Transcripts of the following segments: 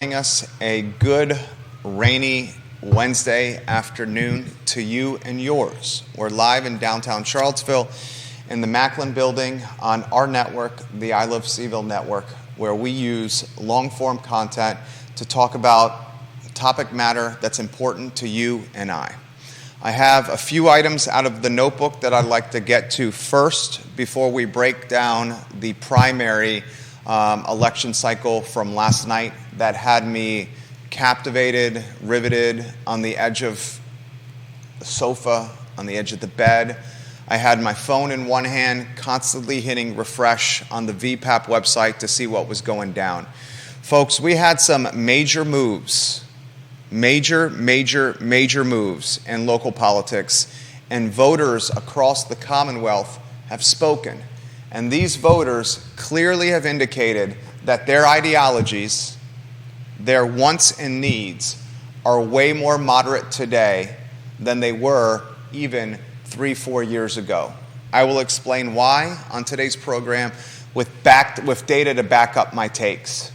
Us a good rainy Wednesday afternoon to you and yours. We're live in downtown Charlottesville in the Macklin building on our network, the I Love CVille Network, where we use long-form content to talk about topic matter that's important to you and I. I have a few items out of the notebook that I'd like to get to first before we break down the primary election cycle from last night that had me captivated, riveted, on the edge of the sofa, on the edge of the bed. I had my phone in one hand, constantly hitting refresh on the VPAP website to see what was going down. Folks, we had some major moves, major moves in local politics, and voters across the Commonwealth have spoken. And these voters clearly have indicated that their ideologies, their wants and needs, are way more moderate today than they were even 3-4 years ago. I will explain why on today's program with data to back up my takes.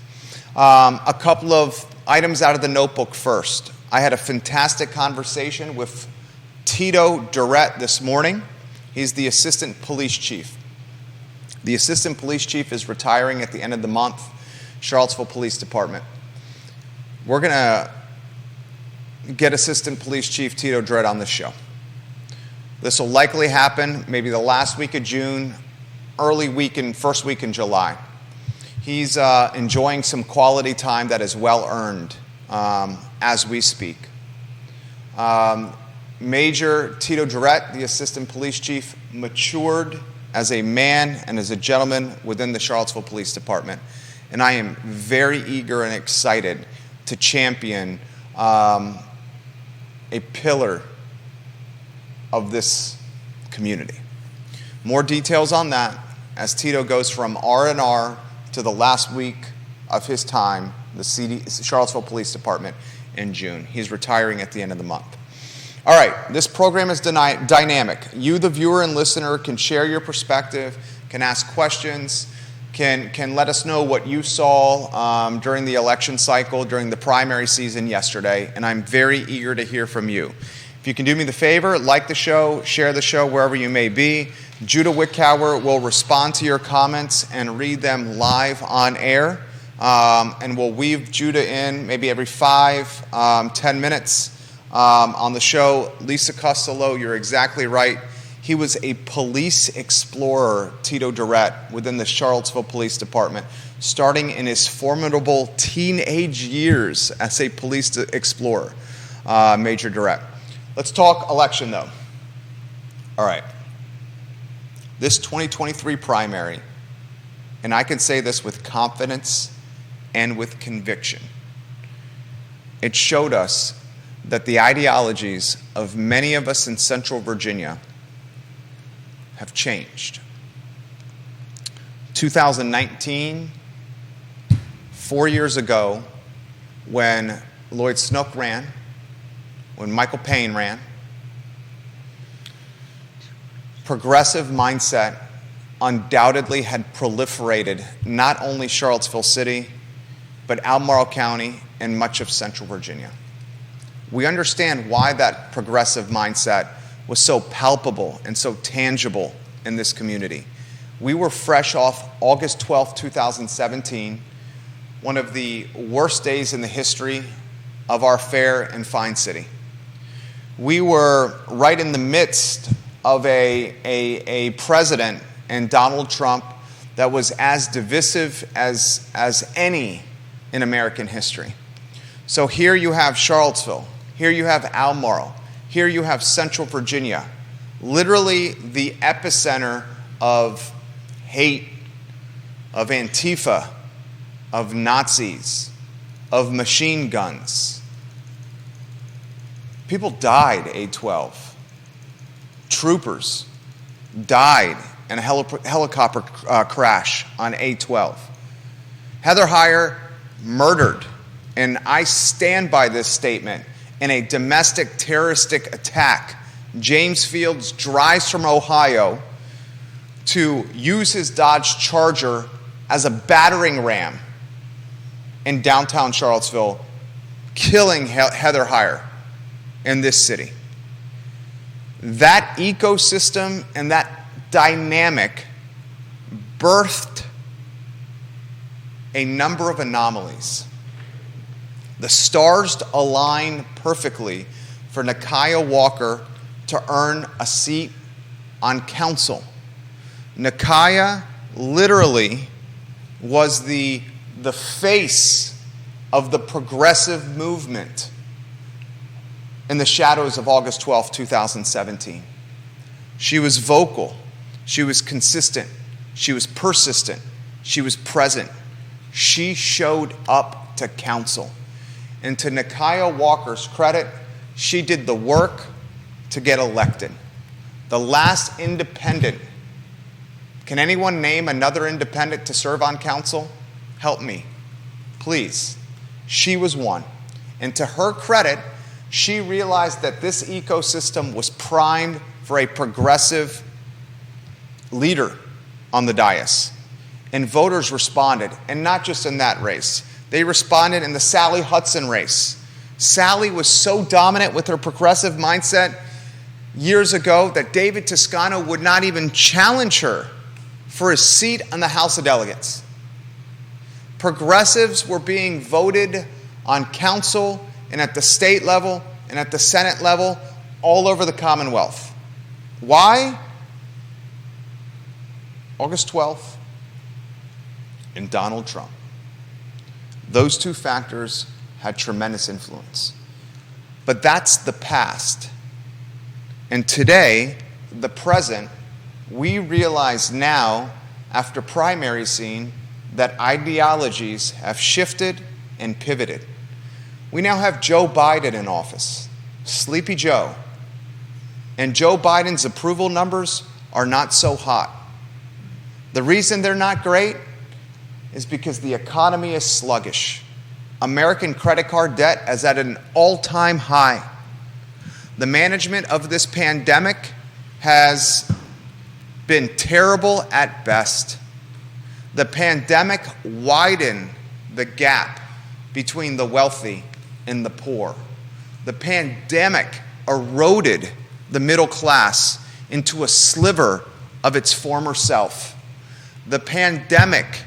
A couple of items out of the notebook first. I had a fantastic conversation with Tito Durrett this morning. He's the assistant police chief. The assistant police chief is retiring at the end of the month, Charlottesville Police Department. We're going to get Assistant Police Chief Tito Durrett on the show. This will likely happen maybe the last week of June, first week in July. He's enjoying some quality time that is well earned as we speak. Major Tito Durrett, the Assistant Police Chief, matured as a man and as a gentleman within the Charlottesville Police Department. And I am very eager and excited to champion a pillar of this community. More details on that as Tito goes from R&R to the last week of his time, the Charlottesville Police Department in June. He's retiring at the end of the month. All right, this program is dynamic. You, the viewer and listener, can share your perspective, can ask questions, can let us know what you saw during the election cycle, during the primary season yesterday, and I'm very eager to hear from you. If you can do me the favor, like the show, share the show wherever you may be. Judah Wickower will respond to your comments and read them live on air, and we'll weave Judah in maybe every 5-10 minutes. On the show. Lisa Costello, you're exactly right. He was a police explorer, Tito Durrett, within the Charlottesville Police Department, starting in his formidable teenage years as a police explorer, Major Durrett. Let's talk election, though. All right. This 2023 primary, and I can say this with confidence and with conviction, it showed us that the ideologies of many of us in Central Virginia have changed. 2019, 4 years ago, when Lloyd Snook ran, when Michael Payne ran, progressive mindset undoubtedly had proliferated not only Charlottesville City, but Albemarle County and much of Central Virginia. We understand why that progressive mindset was so palpable and so tangible in this community. We were fresh off August 12, 2017, one of the worst days in the history of our fair and fine city. We were right in the midst of a president and Donald Trump that was as divisive as any in American history. So here you have Charlottesville. Here you have Albemarle. Here you have Central Virginia, literally the epicenter of hate, of Antifa, of Nazis, of machine guns. People died 8/12. Troopers died in a helicopter crash on 8/12. Heather Heyer murdered, and I stand by this statement, in a domestic terroristic attack. James Fields drives from Ohio to use his Dodge Charger as a battering ram in downtown Charlottesville, killing Heather Heyer in this city. That ecosystem and that dynamic birthed a number of anomalies. The stars aligned perfectly for Nakia Walker to earn a seat on council. Nakia literally was the face of the progressive movement in the shadows of August 12, 2017. She was vocal. She was consistent. She was persistent. She was present. She showed up to council. And to Nakia Walker's credit, she did the work to get elected. The last independent. Can anyone name another independent to serve on council? Help me, please. She was one. And to her credit, she realized that this ecosystem was primed for a progressive leader on the dais. And voters responded, and not just in that race. They responded in the Sally Hudson race. Sally was so dominant with her progressive mindset years ago that David Toscano would not even challenge her for his seat on the House of Delegates. Progressives were being voted on council and at the state level and at the Senate level all over the Commonwealth. Why? August 12th and Donald Trump. Those two factors had tremendous influence. But that's the past. And today, the present, we realize now, after primaries scene, that ideologies have shifted and pivoted. We now have Joe Biden in office, Sleepy Joe. And Joe Biden's approval numbers are not so hot. The reason they're not great is because the economy is sluggish. American credit card debt is at an all-time high. The management of this pandemic has been terrible at best. The pandemic widened the gap between the wealthy and the poor. The pandemic eroded the middle class into a sliver of its former self. The pandemic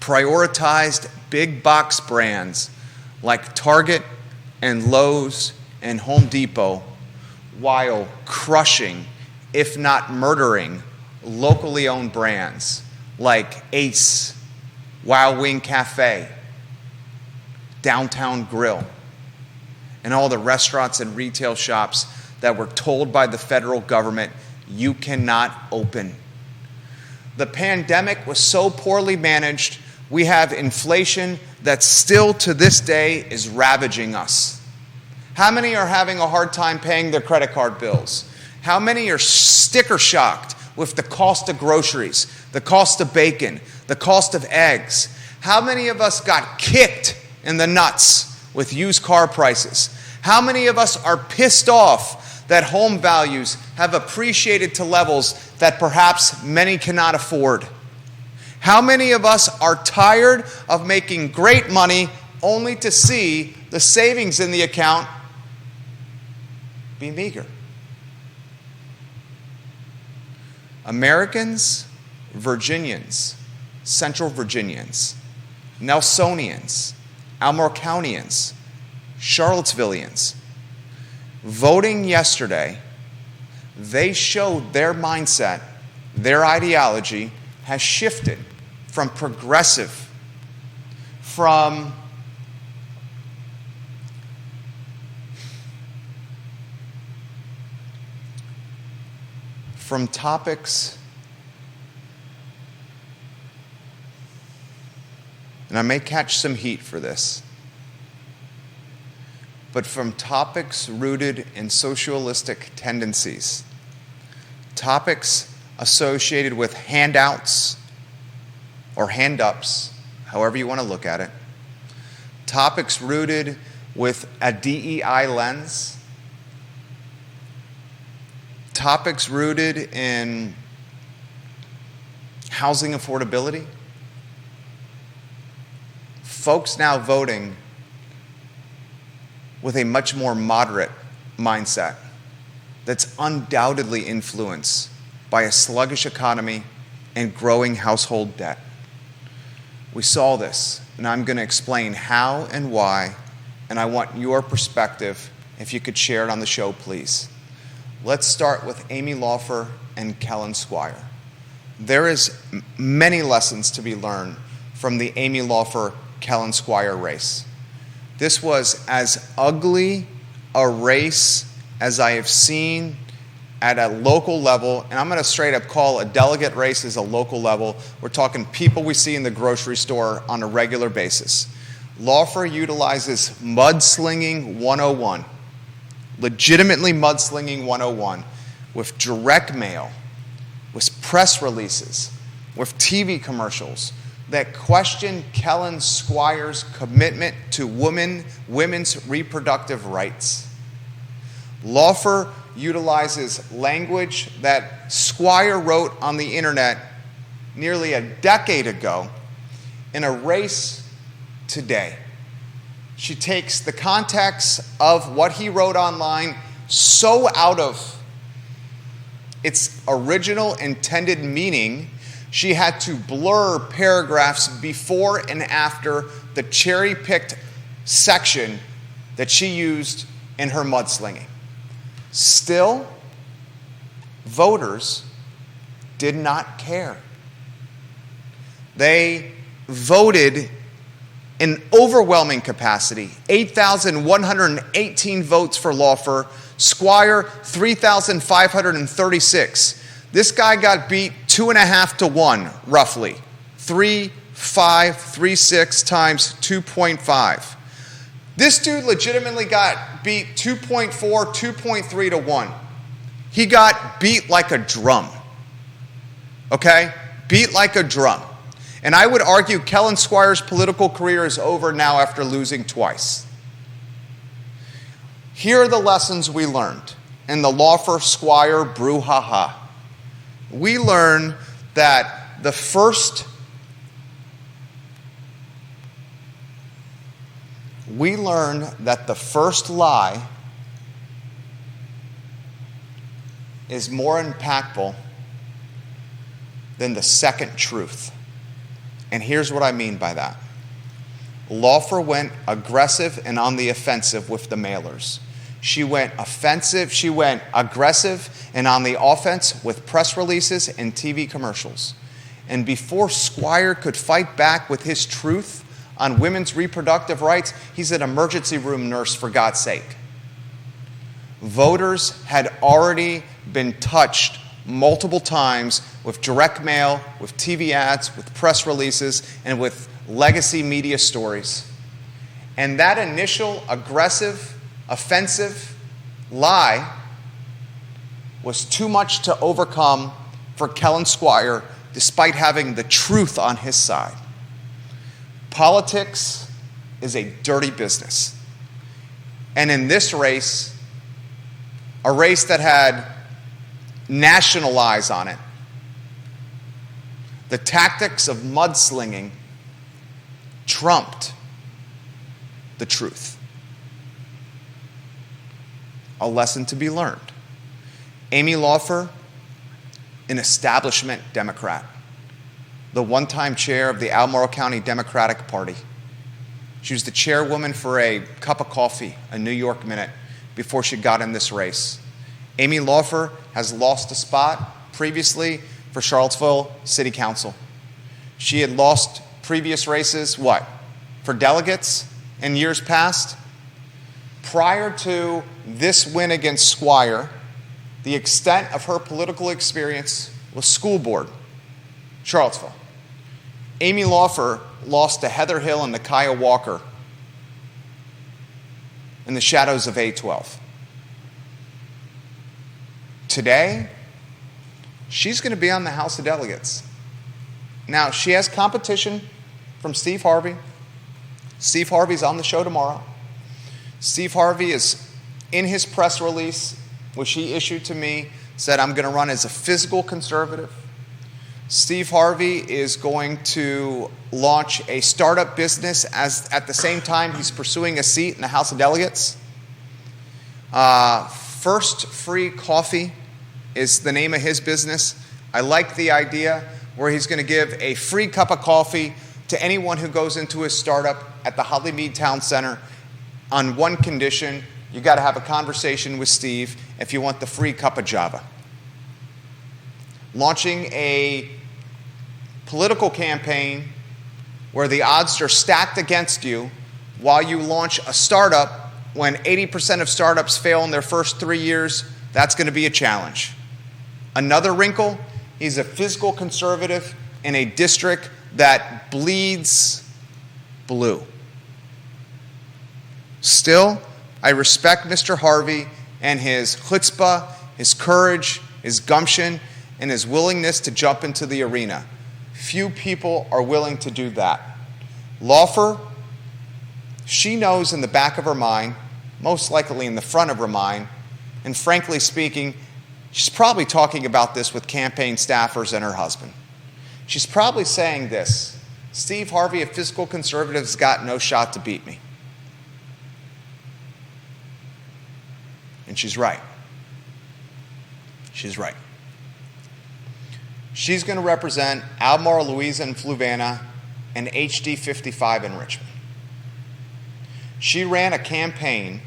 prioritized big box brands like Target and Lowe's and Home Depot while crushing, if not murdering, locally owned brands like Ace, Wild Wing Cafe, Downtown Grill, and all the restaurants and retail shops that were told by the federal government, you cannot open. The pandemic was so poorly managed, we have inflation that still to this day is ravaging us. How many are having a hard time paying their credit card bills? How many are sticker shocked with the cost of groceries, the cost of bacon, the cost of eggs? How many of us got kicked in the nuts with used car prices? How many of us are pissed off that home values have appreciated to levels that perhaps many cannot afford? How many of us are tired of making great money only to see the savings in the account be meager? Americans, Virginians, Central Virginians, Nelsonians, Almore-Countians, Charlottesvillians, voting yesterday, they showed their mindset, their ideology has shifted from progressive, from topics, and I may catch some heat for this, but from topics rooted in socialistic tendencies, topics associated with handouts or hand-ups, however you want to look at it, topics rooted with a DEI lens, topics rooted in housing affordability, folks now voting with a much more moderate mindset that's undoubtedly influenced by a sluggish economy and growing household debt. We saw this, and I'm going to explain how and why, and I want your perspective, if you could share it on the show, please. Let's start with Amy Laufer and Kellen Squire. There is many lessons to be learned from the Amy Laufer-Kellen Squire race. This was as ugly a race as I have seen at a local level, and I'm going to straight up call a delegate race as a local level. We're talking people we see in the grocery store on a regular basis. Laufer utilizes mudslinging 101, legitimately mudslinging 101, with direct mail, with press releases, with TV commercials that question Kellen Squire's commitment to women's reproductive rights. Laufer utilizes language that Squire wrote on the internet nearly a decade ago in a race today. She takes the context of what he wrote online so out of its original intended meaning, she had to blur paragraphs before and after the cherry-picked section that she used in her mudslinging. Still, voters did not care. They voted in overwhelming capacity, 8,118 votes for Laufer, Squire 3,536. This guy got beat 2.5 to 1, roughly. 3.536 times 2.5. This dude legitimately got beat 2.4, 2.3 to 1. He got beat like a drum. Okay? Beat like a drum. And I would argue Kellen Squire's political career is over now after losing twice. Here are the lessons we learned in the Laufer-Squire brouhaha. We learned that the first lie is more impactful than the second truth. And here's what I mean by that. Laufer went aggressive and on the offensive with the mailers. She went aggressive and on the offense with press releases and TV commercials. And before Squire could fight back with his truth on women's reproductive rights, he's an emergency room nurse, for God's sake. Voters had already been touched multiple times with direct mail, with TV ads, with press releases, and with legacy media stories. And that initial aggressive, offensive lie was too much to overcome for Kellen Squire, despite having the truth on his side. Politics is a dirty business. And in this race, a race that had national eyes on it, the tactics of mudslinging trumped the truth. A lesson to be learned. Amy Laufer, an establishment Democrat, the one-time chair of the Albemarle County Democratic Party. She was the chairwoman for a cup of coffee, a New York Minute, before she got in this race. Amy Laufer has lost a spot previously for Charlottesville City Council. She had lost previous races, for delegates in years past? Prior to this win against Squire, the extent of her political experience was school board, Charlottesville. Amy Laufer lost to Heather Hill and Nakia Walker in the shadows of A12. Today, she's going to be on the House of Delegates. Now, she has competition from Steve Harvey. Steve Harvey's on the show tomorrow. Steve Harvey is in his press release, which he issued to me, said, I'm going to run as a physical conservative. Steve Harvey is going to launch a startup business at the same time he's pursuing a seat in the House of Delegates. First Free Coffee is the name of his business. I like the idea where he's going to give a free cup of coffee to anyone who goes into his startup at the Hollymead Town Center on one condition: you got to have a conversation with Steve if you want the free cup of Java. Launching a political campaign where the odds are stacked against you while you launch a startup when 80% of startups fail in their first 3 years, that's going to be a challenge. Another wrinkle, he's a fiscal conservative in a district that bleeds blue. Still, I respect Mr. Harvey and his chutzpah, his courage, his gumption, and his willingness to jump into the arena. Few people are willing to do that. Laufer, she knows in the back of her mind, most likely in the front of her mind, and frankly speaking, she's probably talking about this with campaign staffers and her husband. She's probably saying this: Steve Harvey, a fiscal conservative, has got no shot to beat me. And she's right. She's right. She's going to represent Albemarle, Louisa, and Fluvanna and HD 55 in Richmond. She ran a campaign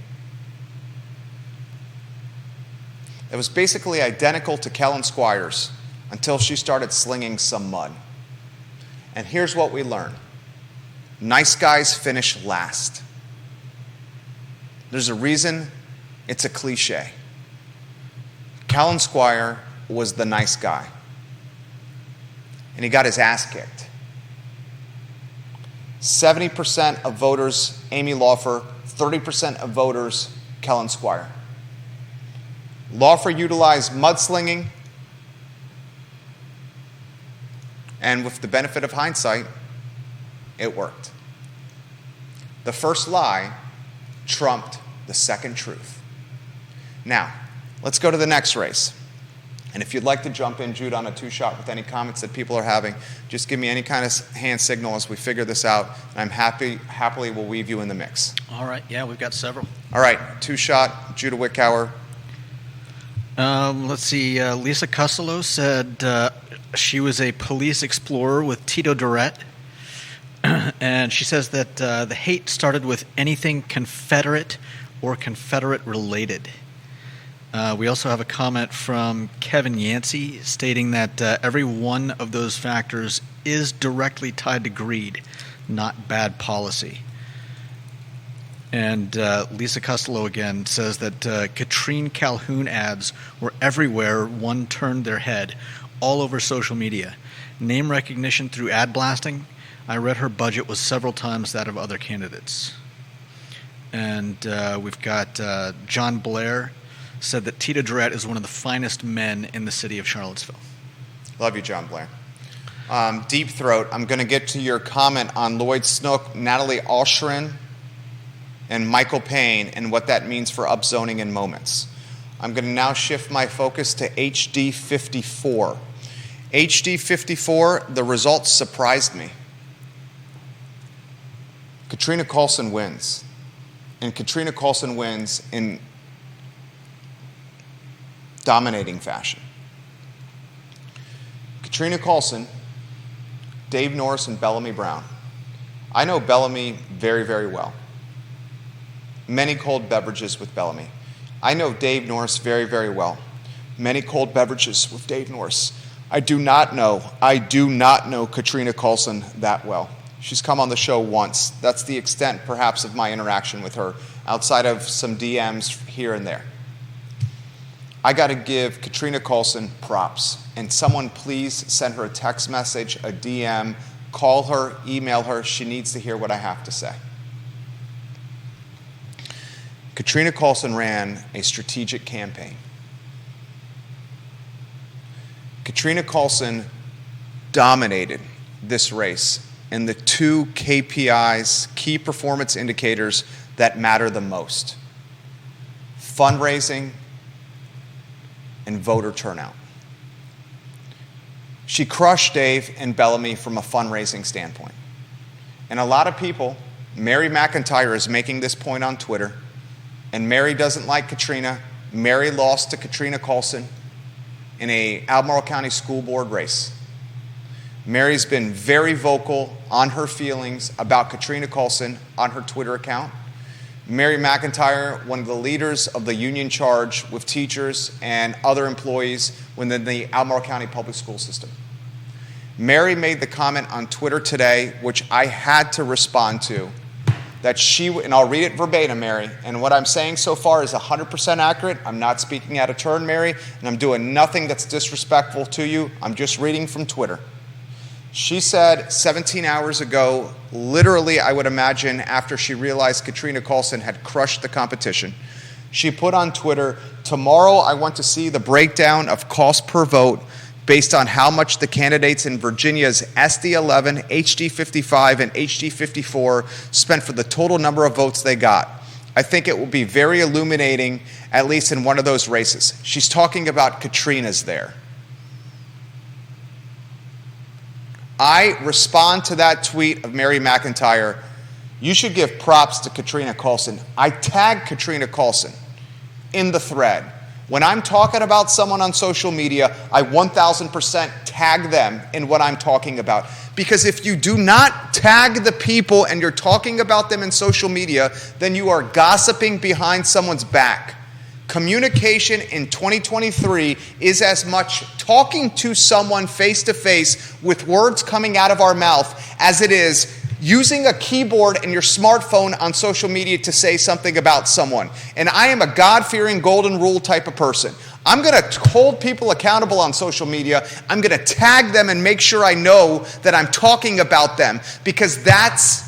that was basically identical to Kellen Squire's until she started slinging some mud. And here's what we learned: nice guys finish last. There's a reason it's a cliche. Kellen Squire was the nice guy, and he got his ass kicked. 70% of voters, Amy Laufer; 30% of voters, Kellen Squire. Laufer utilized mudslinging, and with the benefit of hindsight, it worked. The first lie trumped the second truth. Now, let's go to the next race. And if you'd like to jump in, Jude, on a two-shot with any comments that people are having, just give me any kind of hand signal as we figure this out, and I'm happily will weave you in the mix. All right. Yeah, we've got several. All right. Two-shot, Judah Wickower. Let's see. Lisa Costello said she was a police explorer with Tito Durrett. And she says that the hate started with anything Confederate or Confederate-related. We also have a comment from Kevin Yancey stating that every one of those factors is directly tied to greed, not bad policy. And Lisa Costello again says that Katrina Calhoun ads were everywhere. One turned their head, all over social media. Name recognition through ad blasting. I read her budget was several times that of other candidates. And we've got John Blair said that Tito Durrett is one of the finest men in the city of Charlottesville. Love you, John Blair. Deep Throat, I'm going to get to your comment on Lloyd, Snook, Natalie Oschrin, and Michael Payne and what that means for upzoning in moments. I'm going to now shift my focus to HD 54. HD 54, the results surprised me. Katrina Callsen wins. And Katrina Callsen wins in dominating fashion. Katrina Callsen, Dave Norris, and Bellamy Brown. I know Bellamy very, very well. Many cold beverages with Bellamy. I know Dave Norris very, very well. Many cold beverages with Dave Norris. I do not know Katrina Callsen that well. She's come on the show once. That's the extent, perhaps, of my interaction with her, outside of some DMs here and there. I got to give Katrina Callsen props. And someone please send her a text message, a DM, call her, email her. She needs to hear what I have to say. Katrina Callsen ran a strategic campaign. Katrina Callsen dominated this race in the two KPIs, key performance indicators, that matter the most: fundraising and voter turnout. She crushed Dave and Bellamy from a fundraising standpoint. And a lot of people, Mary McIntyre is making this point on Twitter, and Mary doesn't like Katrina. Mary lost to Katrina Callsen in a Albemarle County School Board race. Mary's been very vocal on her feelings about Katrina Callsen on her Twitter account. Mary McIntyre, one of the leaders of the union charge with teachers and other employees within the Albemarle County public school system. Mary made the comment on Twitter today, which I had to respond to, that she, and I'll read it verbatim, Mary, and what I'm saying so far is 100% accurate. I'm not speaking out of turn, Mary, and I'm doing nothing that's disrespectful to you. I'm just reading from Twitter. She said 17 hours ago, literally, I would imagine, after she realized Katrina Callsen had crushed the competition, she put on Twitter, "Tomorrow I want to see the breakdown of cost per vote based on how much the candidates in Virginia's SD11, HD55, and HD54 spent for the total number of votes they got. I think it will be very illuminating, at least in one of those races." She's talking about Katrina's there. I respond to that tweet of Mary McIntyre, "You should give props to Katrina Callsen." I tag Katrina Callsen in the thread. When I'm talking about someone on social media, I 1000% tag them in what I'm talking about. Because if you do not tag the people and you're talking about them in social media, then you are gossiping behind someone's back. Communication in 2023 is as much talking to someone face to face with words coming out of our mouth as it is using a keyboard and your smartphone on social media to say something about someone. And I am a God-fearing golden rule type of person. I'm going to hold people accountable on social media. I'm going to tag them and make sure I know that I'm talking about them, because that's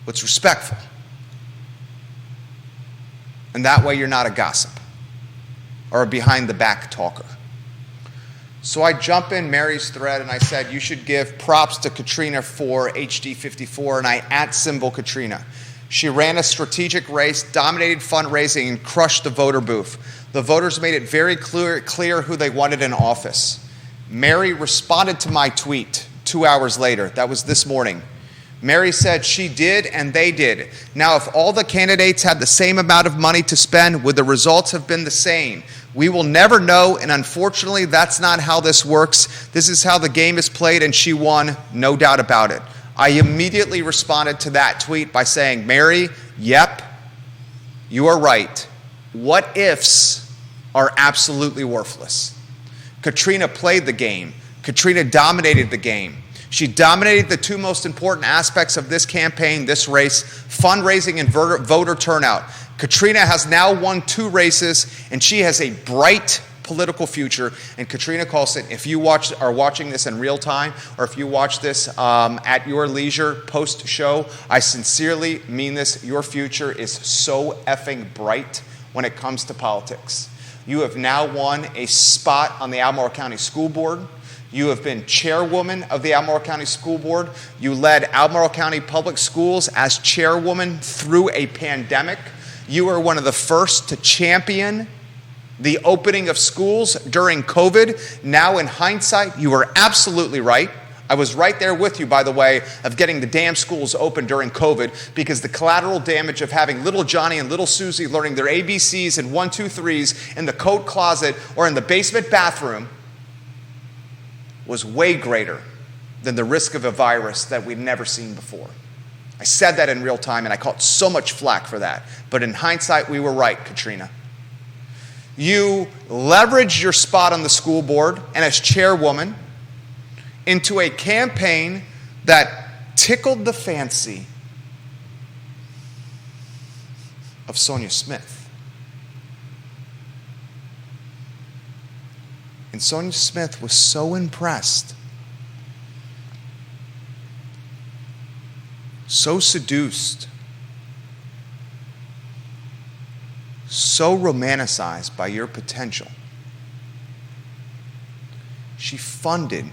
what's respectful. And that way you're not a gossip or a behind-the-back talker. So I jump in Mary's thread and I said, "You should give props to Katrina for HD54, and I @symbol Katrina. She ran a strategic race, dominated fundraising, and crushed the voter booth. The voters made it very clear who they wanted in office." Mary responded to my tweet 2 hours later. That was this morning. Mary said she did and they did. Now, if all the candidates had the same amount of money to spend, would the results have been the same? We will never know, and unfortunately, that's not how this works. This is how the game is played, and she won, no doubt about it. I immediately responded to that tweet by saying, "Mary, yep, you are right. What ifs are absolutely worthless." Katrina played the game. Katrina dominated the game. She dominated the two most important aspects of this campaign, this race, fundraising and voter turnout. Katrina has now won 2 races, and she has a bright political future. And Katrina Callsen, if you are watching this in real time, or if you watch this at your leisure post-show, I sincerely mean this. Your future is so effing bright when it comes to politics. You have now won a spot on the Albemarle County School Board. You have been chairwoman of the Albemarle County School Board. You led Albemarle County Public Schools as chairwoman through a pandemic. You were one of the first to champion the opening of schools during COVID. Now, in hindsight, you were absolutely right. I was right there with you, by the way, of getting the damn schools open during COVID, because the collateral damage of having little Johnny and little Susie learning their ABCs and 1, 2, 3s in the coat closet or in the basement bathroom was way greater than the risk of a virus that we'd never seen before. I said that in real time, and I caught so much flack for that. But in hindsight, we were right, Katrina. You leveraged your spot on the school board and as chairwoman into a campaign that tickled the fancy of Sonia Smith. And Sonia Smith was so impressed, so seduced, so romanticized by your potential. She funded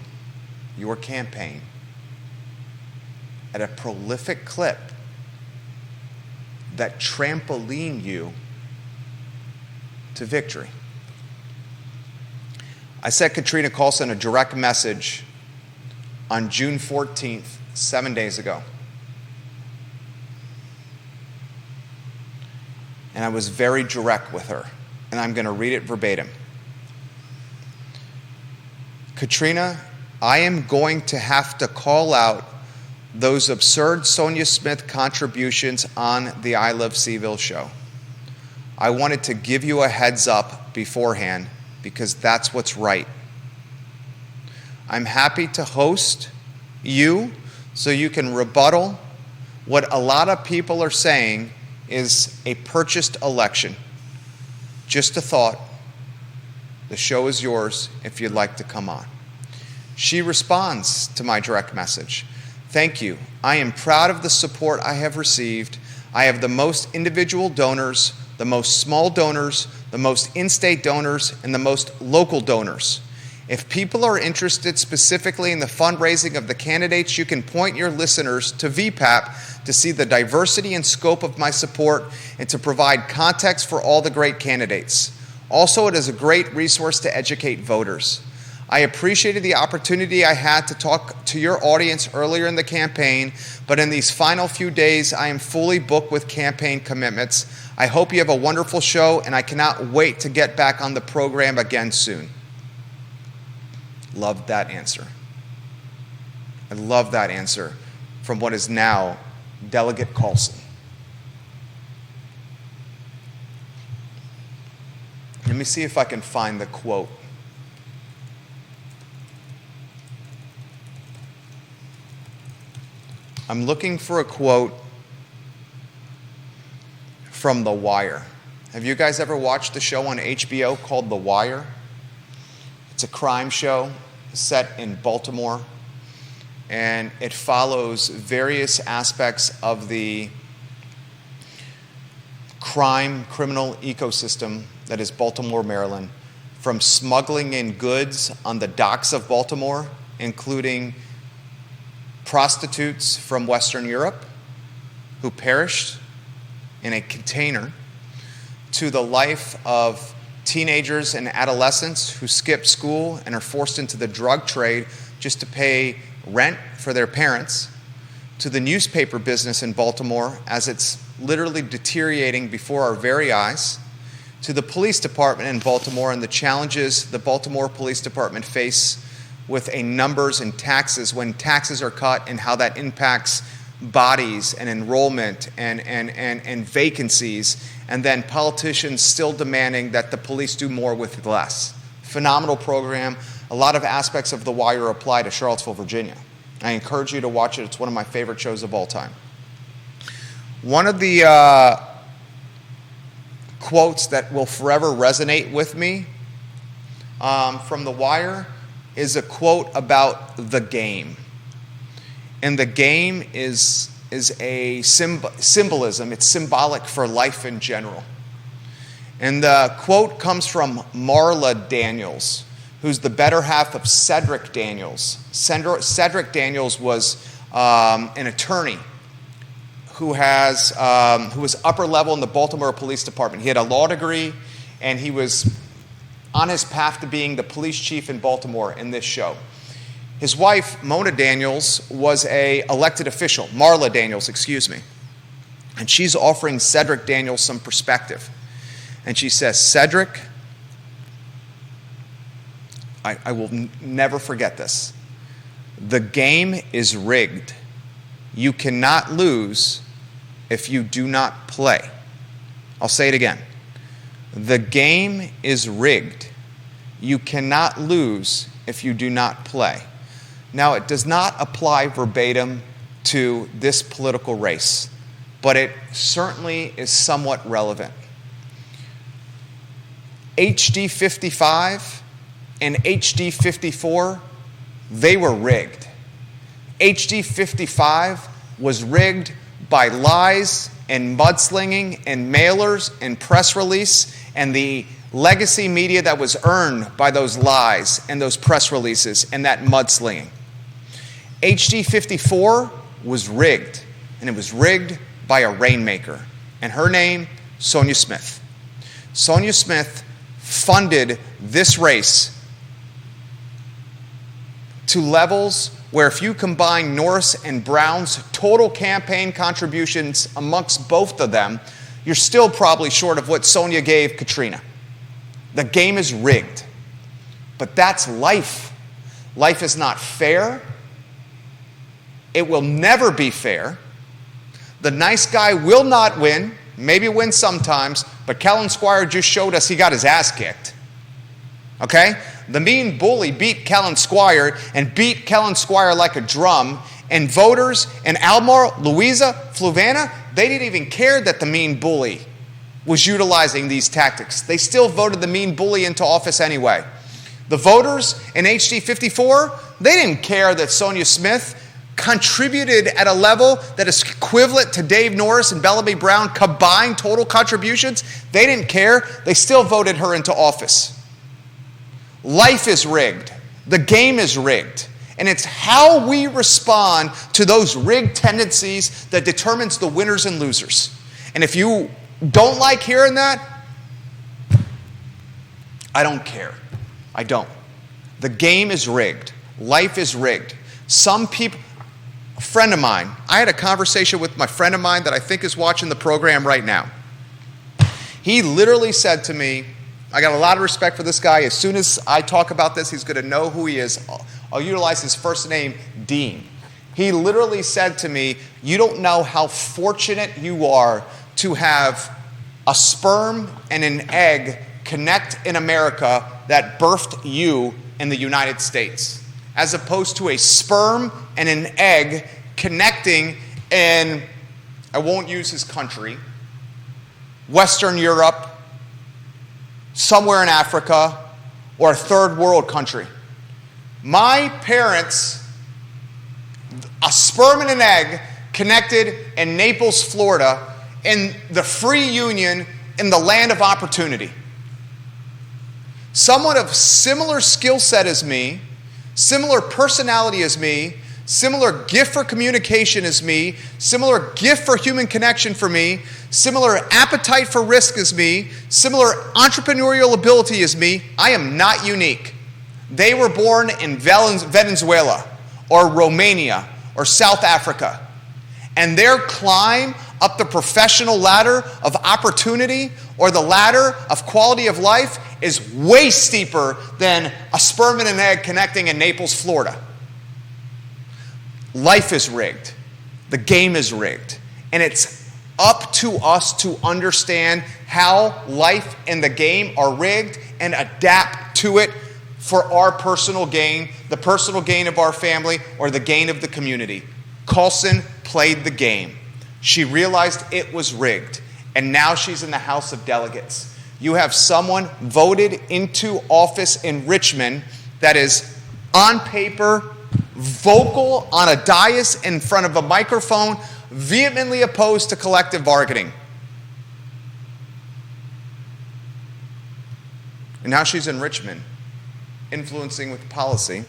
your campaign at a prolific clip that trampolined you to victory. I sent Katrina Callsen a direct message on June 14th, 7 days ago. And I was very direct with her, and I'm going to read it verbatim. Katrina, I am going to have to call out those absurd Sonia Smith contributions on the I Love CVille show. I wanted to give you a heads up beforehand because that's what's right. I'm happy to host you so you can rebuttal what a lot of people are saying is a purchased election. Just a thought. The show is yours if you'd like to come on. She responds to my direct message. Thank you. I am proud of the support I have received. I have the most individual donors, the most small donors, the most in-state donors, and the most local donors. If people are interested specifically in the fundraising of the candidates, you can point your listeners to VPAP to see the diversity and scope of my support and to provide context for all the great candidates. Also, it is a great resource to educate voters. I appreciated the opportunity I had to talk to your audience earlier in the campaign, but in these final few days, I am fully booked with campaign commitments. I hope you have a wonderful show, and I cannot wait to get back on the program again soon. Loved that answer. I love that answer from what is now Delegate Callsen. Let me see if I can find the quote. I'm looking for a quote from The Wire. Have you guys ever watched the show on HBO called The Wire? It's a crime show set in Baltimore, and it follows various aspects of the criminal ecosystem that is Baltimore, Maryland, from smuggling in goods on the docks of Baltimore, including prostitutes from Western Europe who perished in a container, to the life of teenagers and adolescents who skip school and are forced into the drug trade just to pay rent for their parents, to the newspaper business in Baltimore as it's literally deteriorating before our very eyes, to the police department in Baltimore and the challenges the Baltimore Police Department face with a numbers and taxes when taxes are cut and how that impacts bodies and enrollment and vacancies, and then politicians still demanding that the police do more with less. Phenomenal program. A lot of aspects of The Wire apply to Charlottesville, Virginia. I encourage you to watch it. It's one of my favorite shows of all time. One of the quotes that will forever resonate with me from The Wire is a quote about the game. And the game is a symbolism. It's symbolic for life in general. And the quote comes from Marla Daniels, who's the better half of Cedric Daniels. Cedric Daniels was an attorney who was upper level in the Baltimore Police Department. He had a law degree, and he was on his path to being the police chief in Baltimore in this show. His wife, Mona Daniels, was an elected official, Marla Daniels, excuse me. And she's offering Cedric Daniels some perspective. And she says, Cedric, I will never forget this. The game is rigged. You cannot lose if you do not play. I'll say it again. The game is rigged. You cannot lose if you do not play. Now, it does not apply verbatim to this political race, but it certainly is somewhat relevant. HD 55 and HD 54, they were rigged. HD 55 was rigged by lies and mudslinging and mailers and press release and the legacy media that was earned by those lies and those press releases and that mudslinging. HD 54 was rigged, and it was rigged by a rainmaker, and her name, Sonia Smith. Sonia Smith funded this race to levels where if you combine Norris and Brown's total campaign contributions amongst both of them, you're still probably short of what Sonia gave Katrina. The game is rigged. But that's life. Life is not fair. It will never be fair. The nice guy will not win, maybe win sometimes, but Kellen Squire just showed us he got his ass kicked. Okay? The mean bully beat Kellen Squire and beat Kellen Squire like a drum, and voters in Almar, Louisa, Fluvanna, they didn't even care that the mean bully was utilizing these tactics. They still voted the mean bully into office anyway. The voters in HD 54, they didn't care that Sonia Smith contributed at a level that is equivalent to Dave Norris and Bellamy Brown combined total contributions. They didn't care. They still voted her into office. Life is rigged. The game is rigged. And it's how we respond to those rigged tendencies that determines the winners and losers. And if you don't like hearing that, I don't care. I don't. The game is rigged. Life is rigged. Some people, a friend of mine, I had a conversation with my friend of mine that I think is watching the program right now. He literally said to me, I got a lot of respect for this guy. As soon as I talk about this, he's going to know who he is. I'll utilize his first name, Dean. He literally said to me, you don't know how fortunate you are to have a sperm and an egg connect in America that birthed you in the United States, as opposed to a sperm and an egg connecting in, I won't use his country, Western Europe, somewhere in Africa, or a third world country. My parents, a sperm and an egg connected in Naples, Florida, in the free union in the land of opportunity. Someone of similar skill set as me, similar personality as me, similar gift for communication as me, similar gift for human connection for me, similar appetite for risk as me, similar entrepreneurial ability as me. I am not unique. They were born in Venezuela or Romania or South Africa. And their climb up the professional ladder of opportunity or the ladder of quality of life is way steeper than a sperm and an egg connecting in Naples, Florida. Life is rigged. The game is rigged. And it's up to us to understand how life and the game are rigged and adapt to it for our personal gain, the personal gain of our family, or the gain of the community. Callsen played the game. She realized it was rigged, and now she's in the House of Delegates. You have someone voted into office in Richmond that is, on paper, vocal on a dais in front of a microphone, vehemently opposed to collective bargaining. And now she's in Richmond, influencing with policy,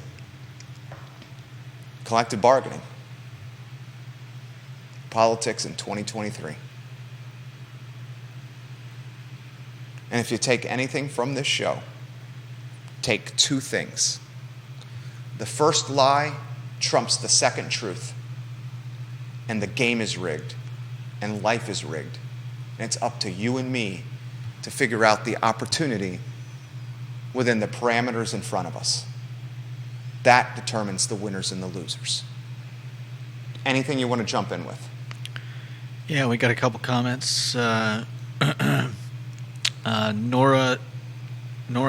collective bargaining, politics in 2023. And if you take anything from this show, take two things. The first lie trumps the second truth. And the game is rigged. And life is rigged. And it's up to you and me to figure out the opportunity within the parameters in front of us. That determines the winners and the losers. Anything you want to jump in with? Yeah, we got a couple comments. Nora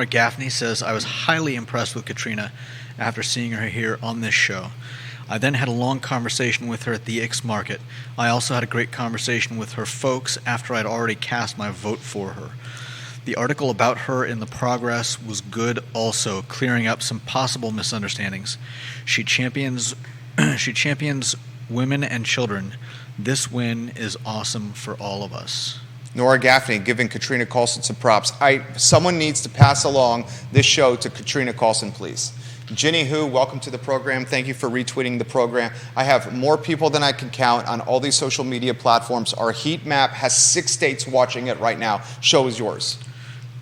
Gaffney says, I was highly impressed with Katrina after seeing her here on this show. I then had a long conversation with her at the Ix Market. I also had a great conversation with her folks after I'd already cast my vote for her. The article about her in the Progress was good also, clearing up some possible misunderstandings. She champions women and children. This win is awesome for all of us. Nora Gaffney giving Katrina Callsen some props. Someone needs to pass along this show to Katrina Callsen, please. Ginny Hu, welcome to the program. Thank you for retweeting the program. I have more people than I can count on all these social media platforms. Our heat map has 6 states watching it right now. Show is yours.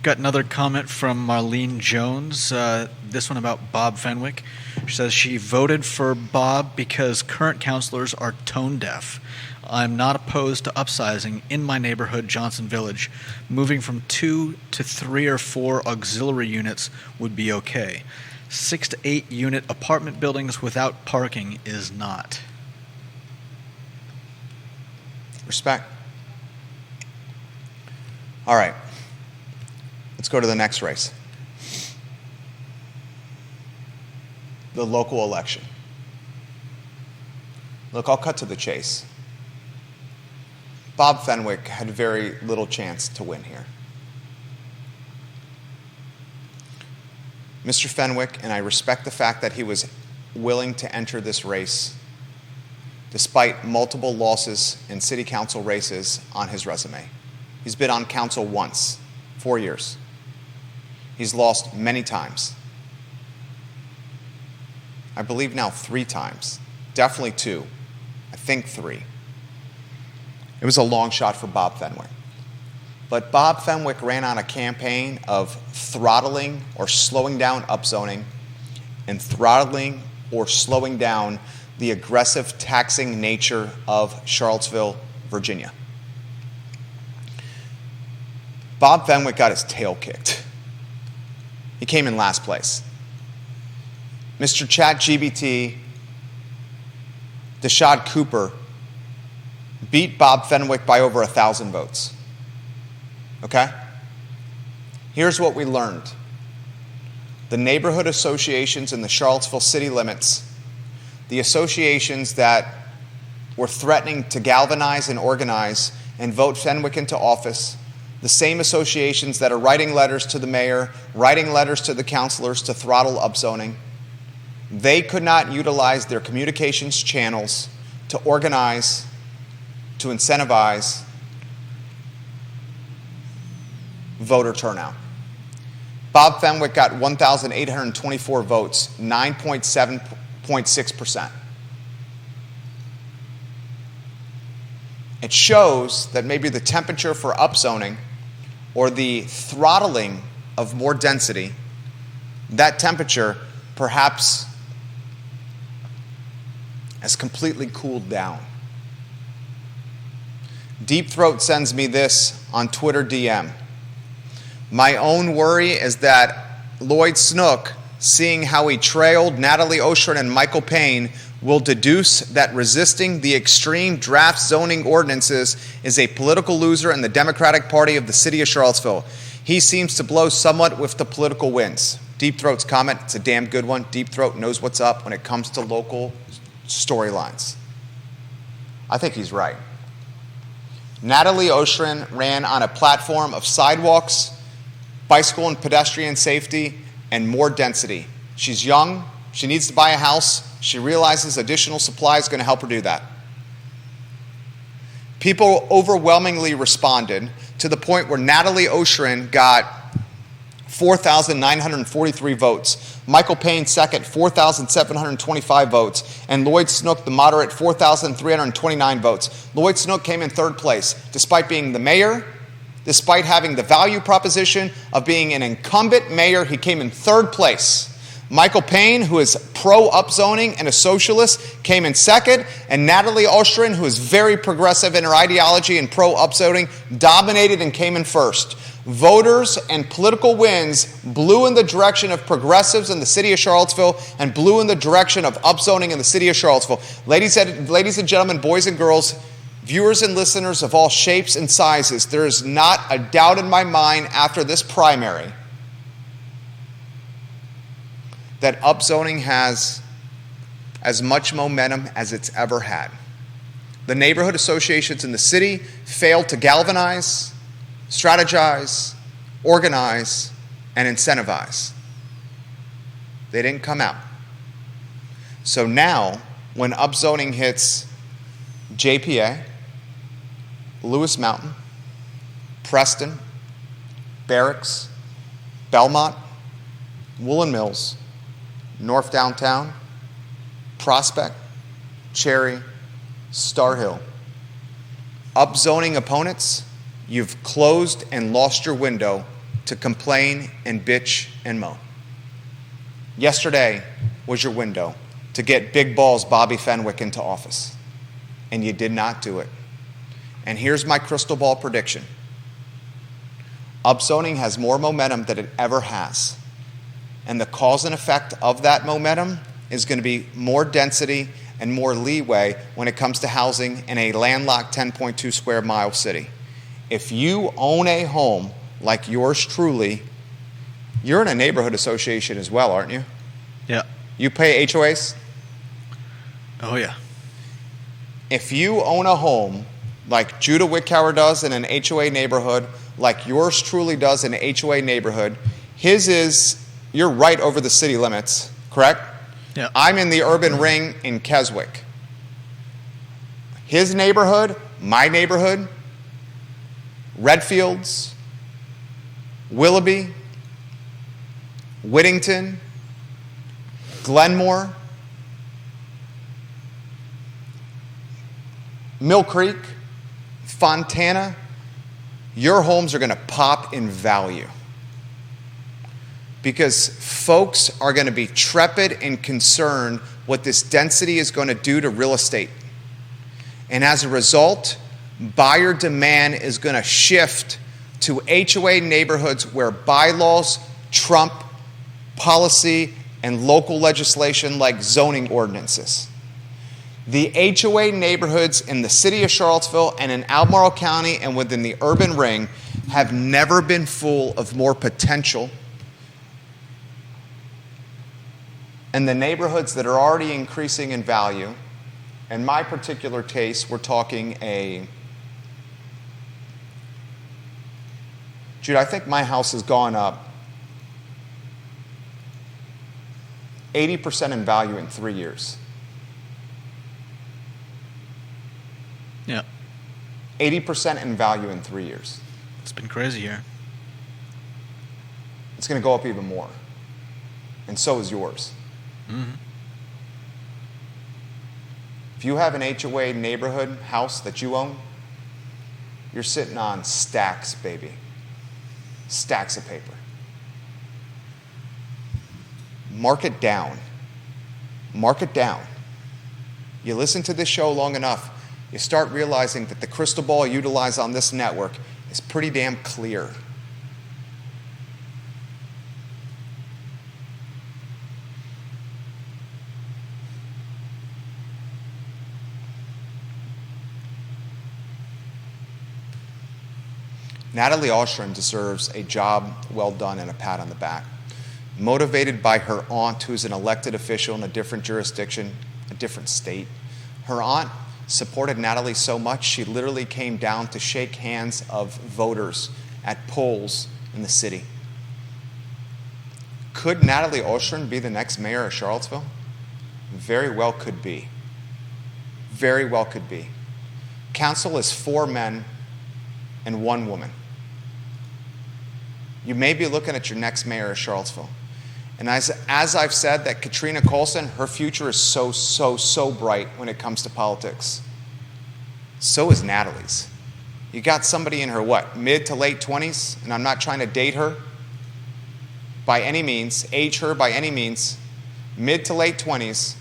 Got another comment from Marlene Jones. This one about Bob Fenwick. She says she voted for Bob because current counselors are tone deaf. I'm not opposed to upsizing in my neighborhood, Johnson Village. Moving from 2 to 3 or 4 auxiliary units would be okay. 6 to 8 unit apartment buildings without parking is not. Respect. All right. Let's go to the next race. The local election. Look, I'll cut to the chase. Bob Fenwick had very little chance to win here. Mr. Fenwick, and I respect the fact that he was willing to enter this race despite multiple losses in city council races on his resume. He's been on council once, 4 years. He's lost many times. I believe now 3 times. Definitely 2. I think 3. It was a long shot for Bob Fenwick. But Bob Fenwick ran on a campaign of throttling or slowing down upzoning and throttling or slowing down the aggressive taxing nature of Charlottesville, Virginia. Bob Fenwick got his tail kicked. He came in last place. Mr. ChatGPT, Deshad Cooper, beat Bob Fenwick by over 1,000 votes. Okay? Here's what we learned. The neighborhood associations in the Charlottesville city limits, the associations that were threatening to galvanize and organize and vote Fenwick into office, the same associations that are writing letters to the mayor, writing letters to the councilors to throttle upzoning, they could not utilize their communications channels to organize, to incentivize voter turnout. Bob Fenwick got 1,824 votes, 9.6%. It shows that maybe the temperature for upzoning or the throttling of more density, that temperature perhaps has completely cooled down. Deep Throat sends me this on Twitter DM. My own worry is that Lloyd Snook, seeing how he trailed Natalie Oschrin and Michael Payne, will deduce that resisting the extreme draft zoning ordinances is a political loser in the Democratic Party of the city of Charlottesville. He seems to blow somewhat with the political winds. Deep Throat's comment, it's a damn good one. Deep Throat knows what's up when it comes to local storylines. I think he's right. Natalie Oschrin ran on a platform of sidewalks, bicycle and pedestrian safety, and more density. She's young. She needs to buy a house. She realizes additional supply is going to help her do that. People overwhelmingly responded to the point where Natalie Oschrin got 4,943 votes. Michael Payne second, 4,725 votes. And Lloyd Snook, the moderate, 4,329 votes. Lloyd Snook came in third place, despite being the mayor, despite having the value proposition of being an incumbent mayor. He came in third place. Michael Payne, who is pro-upzoning and a socialist, came in second. And Natalie Oschrin, who is very progressive in her ideology and pro-upzoning, dominated and came in first. Voters and political winds blew in the direction of progressives in the city of Charlottesville and blew in the direction of upzoning in the city of Charlottesville. Ladies and gentlemen, boys and girls, viewers and listeners of all shapes and sizes, there is not a doubt in my mind after this primary that upzoning has as much momentum as it's ever had. The neighborhood associations in the city failed to galvanize, strategize, organize, and incentivize. They didn't come out. So now, when upzoning hits JPA, Lewis Mountain, Preston, Barracks, Belmont, Woolen Mills, North Downtown, Prospect, Cherry, Star Hill. Upzoning opponents, you've closed and lost your window to complain and bitch and moan. Yesterday was your window to get big balls Bobby Fenwick into office. And you did not do it. And here's my crystal ball prediction. Upzoning has more momentum than it ever has. And the cause and effect of that momentum is going to be more density and more leeway when it comes to housing in a landlocked 10.2 square mile city. If you own a home like yours truly, you're in a neighborhood association as well, aren't you? Yeah. You pay HOAs? Oh, yeah. If you own a home like Judah Wickower does in an HOA neighborhood, like yours truly does in an HOA neighborhood, his is, you're right over the city limits, correct? Yeah. I'm in the urban ring in Keswick. His neighborhood, my neighborhood, Redfields, Willoughby, Whittington, Glenmore, Mill Creek, Fontana, your homes are going to pop in value because folks are going to be trepid and concerned what this density is going to do to real estate. And as a result, buyer demand is going to shift to HOA neighborhoods where bylaws trump policy and local legislation like zoning ordinances. The HOA neighborhoods in the city of Charlottesville and in Albemarle County and within the urban ring have never been full of more potential. And the neighborhoods that are already increasing in value, in my particular case, we're talking Jude, I think my house has gone up 80% in value in 3 years. Yeah. 80% in value in 3 years. It's been crazy here. It's going to go up even more. And so is yours. Mm-hmm. If you have an HOA neighborhood house that you own, you're sitting on stacks, baby. Stacks of paper. Mark it down. Mark it down. You listen to this show long enough, you start realizing that the crystal ball utilized on this network is pretty damn clear. Natalie Oschrin deserves a job well done and a pat on the back. Motivated by her aunt, who's an elected official in a different jurisdiction, a different state. Her aunt supported Natalie so much, she literally came down to shake hands of voters at polls in the city. Could Natalie Oschrin be the next mayor of Charlottesville? Very well could be. Very well could be. Council is 4 men and 1 woman. You may be looking at your next mayor of Charlottesville. And as I've said, that Katrina Callsen, her future is so bright when it comes to politics. So is Natalie's. You got somebody in her, mid to late 20s? And I'm not trying to date her by any means, age her by any means. Mid to late 20s,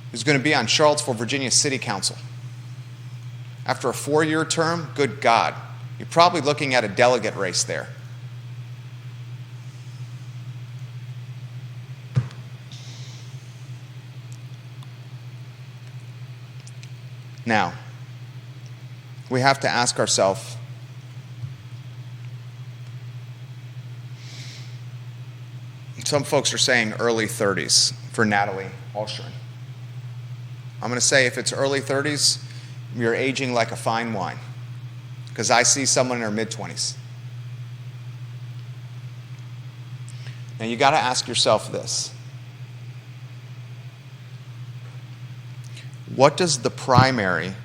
who's going to be on Charlottesville, Virginia City Council. After a 4-year term, good God, you're probably looking at a delegate race there. Now, we have to ask ourselves, some folks are saying early 30s for Natalie Oschrin. I'm going to say if it's early 30s, you're aging like a fine wine, because I see someone in her mid-20s. Now you got to ask yourself this. What does the primary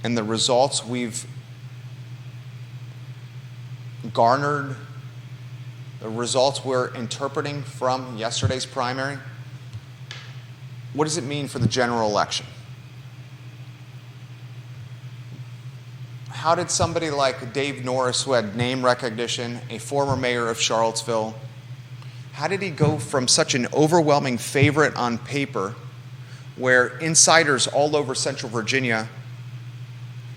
and the results we've garnered, the results we're interpreting from yesterday's primary, what does it mean for the general election? How did somebody like Dave Norris, who had name recognition, a former mayor of Charlottesville, How did he go from such an overwhelming favorite on paper, where insiders all over Central Virginia,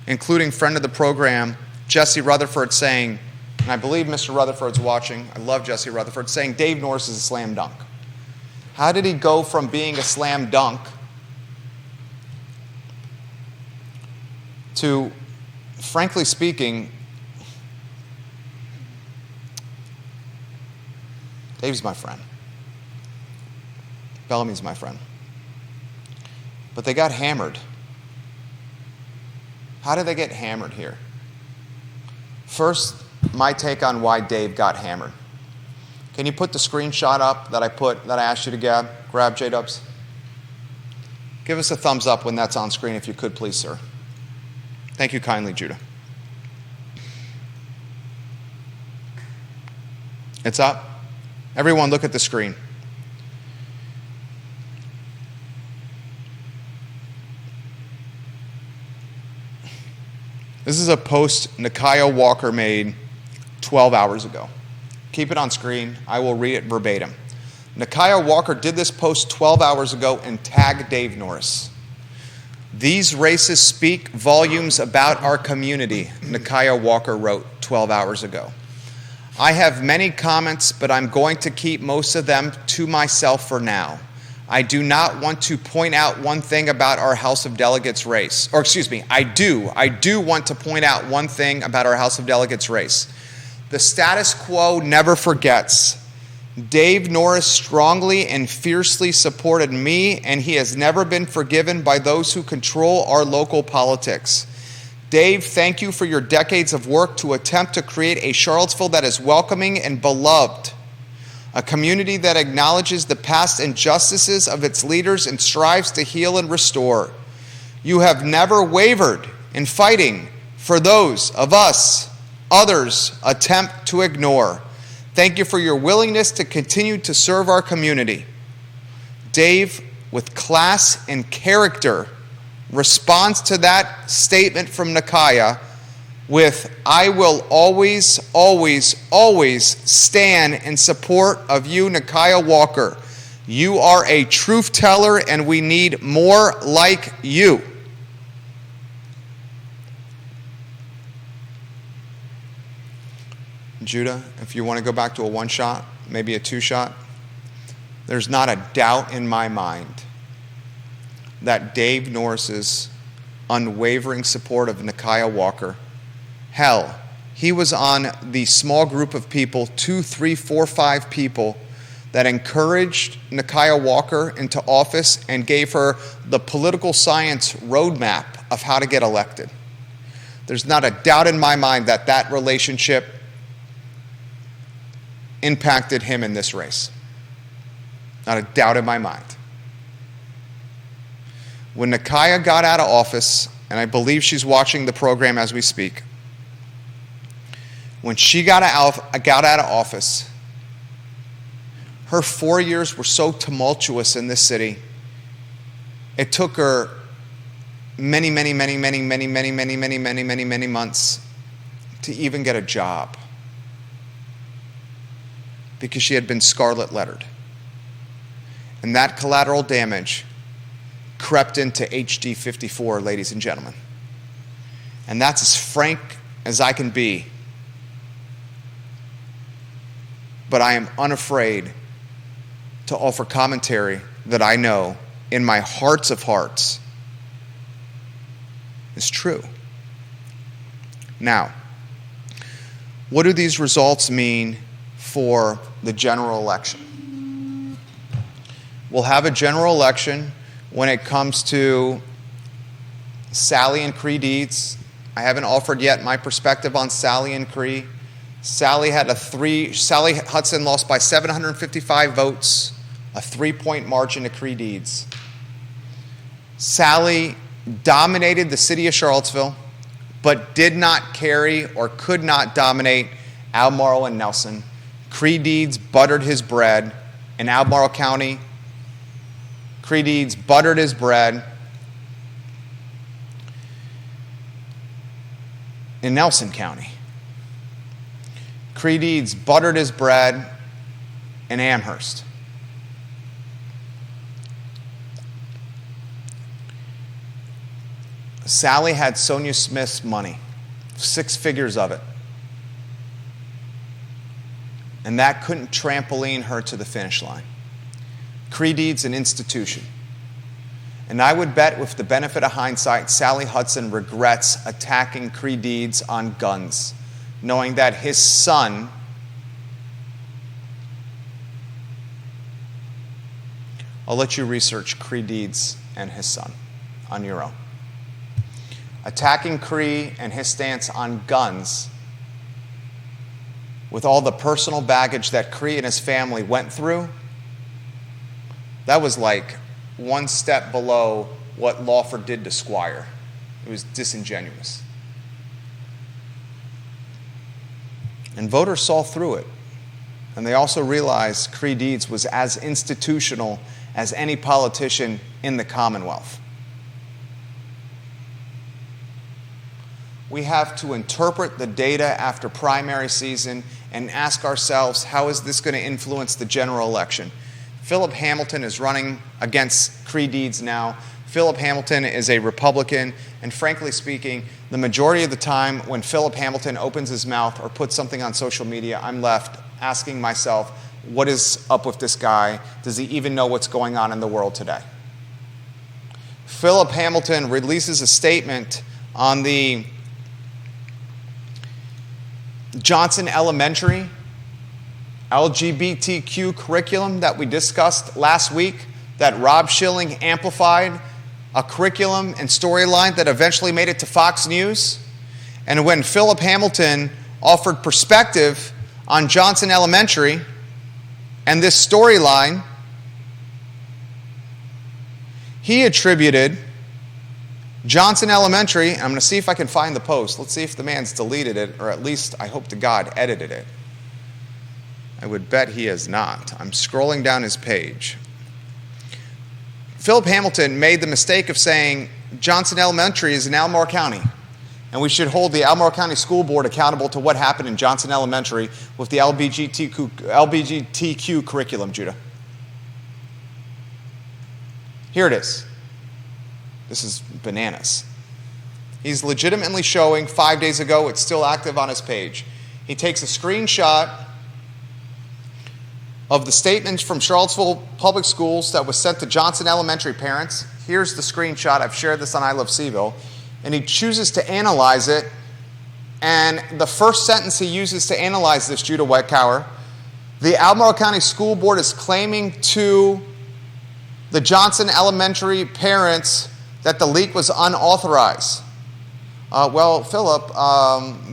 including friend of the program, Jesse Rutherford, saying, and I believe Mr. Rutherford's watching, I love Jesse Rutherford, saying Dave Norris is a slam dunk. How did he go from being a slam dunk to, frankly speaking, Dave's my friend. Bellamy's my friend. But they got hammered. How did they get hammered here? First, my take on why Dave got hammered. Can you put the screenshot up that I asked you to grab, J-Dubs? Give us a thumbs up when that's on screen if you could, please, sir. Thank you kindly, Judah. It's up. Everyone look at the screen. This is a post Nikiah Walker made 12 hours ago. Keep it on screen. I will read it verbatim. Nikiah Walker did this post 12 hours ago and tagged Dave Norris. These races speak volumes about our community, Nikiah Walker wrote 12 hours ago. I have many comments, but I'm going to keep most of them to myself for now. I do not want to point out one thing about our House of Delegates race. Or excuse me, I do want to point out one thing about our House of Delegates race. The status quo never forgets. Dave Norris strongly and fiercely supported me, and he has never been forgiven by those who control our local politics. Dave, thank you for your decades of work to attempt to create a Charlottesville that is welcoming and beloved, a community that acknowledges the past injustices of its leaders and strives to heal and restore. You have never wavered in fighting for those of us others attempt to ignore. Thank you for your willingness to continue to serve our community. Dave, with class and character, responds to that statement from Nikiah with, I will always, always, always stand in support of you, Nikiah Walker. You are a truth teller, and we need more like you. Judah, if you want to go back to a one shot, maybe a two shot, there's not a doubt in my mind that Dave Norris's unwavering support of Nikiah Walker, hell, he was on the small group of people, 2, 3, 4, 5 people that encouraged Nikiah Walker into office and gave her the political science roadmap of how to get elected. There's not a doubt in my mind that that relationship impacted him in this race. Not a doubt in my mind. When Nikiah got out of office, and I believe she's watching the program as we speak, when she got out of office, her 4 years were so tumultuous in this city. It took her many months to even get a job because she had been scarlet lettered. And that collateral damage crept into HD 54, ladies and gentlemen. And that's as frank as I can be. But I am unafraid to offer commentary that I know in my hearts of hearts is true. Now, what do these results mean for the general election? We'll have a general election when it comes to Sally and Creigh deeds. I haven't offered yet my perspective on Sally and Creigh. Sally Hudson lost by 755 votes, a 3-point margin to Creigh deeds. Sally dominated the city of Charlottesville, but did not carry or could not dominate Albemarle and Nelson. Creigh deeds buttered his bread in Albemarle County. Creigh deeds buttered his bread in Nelson County. Creigh deeds buttered his bread in Amherst. Sally had Sonia Smith's money, 6 figures of it. And that couldn't trampoline her to the finish line. Creigh Deed's an institution. And I would bet, with the benefit of hindsight, Sally Hudson regrets attacking Creigh Deed's on guns, knowing that his son I'll let you research Creigh Deed's and his son on your own. Attacking Creigh and his stance on guns, with all the personal baggage that Creigh and his family went through, that was like one step below what Laufer did to Squire. It was disingenuous. And voters saw through it. And they also realized Creigh Deed's was as institutional as any politician in the Commonwealth. We have to interpret the data after primary season and ask ourselves, how is this going to influence the general election? Philip Hamilton is running against Creigh Deed's now. Philip Hamilton is a Republican, and frankly speaking, the majority of the time when Philip Hamilton opens his mouth or puts something on social media, I'm left asking myself, what is up with this guy? Does he even know what's going on in the world today? Philip Hamilton releases a statement on the Johnson Elementary LGBTQ curriculum that we discussed last week, that Rob Schilling amplified, a curriculum and storyline that eventually made it to Fox News. And when Philip Hamilton offered perspective on Johnson Elementary and this storyline, he attributed Johnson Elementary, and I'm going to see if I can find the post. Let's see if the man's deleted it, or at least, I hope to God, edited it. I would bet he has not. I'm scrolling down his page. Philip Hamilton made the mistake of saying Johnson Elementary is in Albemarle County, and we should hold the Albemarle County School Board accountable to what happened in Johnson Elementary with the LGBTQ curriculum, Judah. Here it is. This is bananas. He's legitimately showing 5 days ago, it's still active on his page. He takes a screenshot of the statement from Charlottesville Public Schools that was sent to Johnson Elementary parents. Here's the screenshot. I've shared this on I Love CVille. And he chooses to analyze it. And the first sentence he uses to analyze this, Judah Wetkauer, the Albemarle County School Board is claiming to the Johnson Elementary parents that the leak was unauthorized. Well, Philip,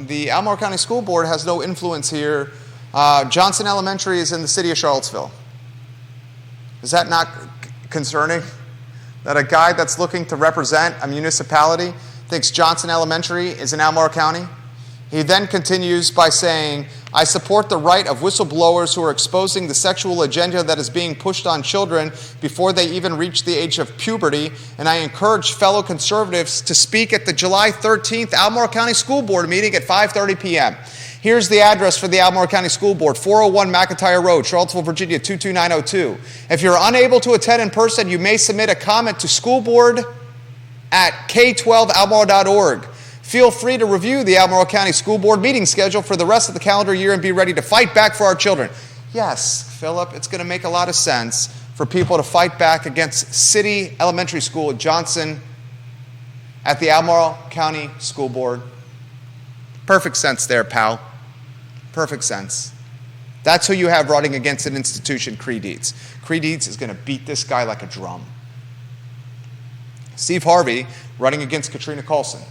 the Albemarle County School Board has no influence here. Johnson Elementary is in the city of Charlottesville. Is that not concerning? That a guy that's looking to represent a municipality thinks Johnson Elementary is in Albemarle County? He then continues by saying, I support the right of whistleblowers who are exposing the sexual agenda that is being pushed on children before they even reach the age of puberty, and I encourage fellow conservatives to speak at the July 13th Albemarle County School Board meeting at 5:30 p.m. Here's the address for the Albemarle County School Board, 401 McIntyre Road, Charlottesville, Virginia, 22902. If you're unable to attend in person, you may submit a comment to schoolboard@k12albemarle.org. Feel free to review the Albemarle County School Board meeting schedule for the rest of the calendar year and be ready to fight back for our children. Yes, Philip, it's going to make a lot of sense for people to fight back against City Elementary School at Johnson at the Albemarle County School Board. Perfect sense there, pal. Perfect sense. That's who you have running against an institution, Creigh Deed's. Creigh Deed's is going to beat this guy like a drum. Steve Harvey running against Katrina Callsen.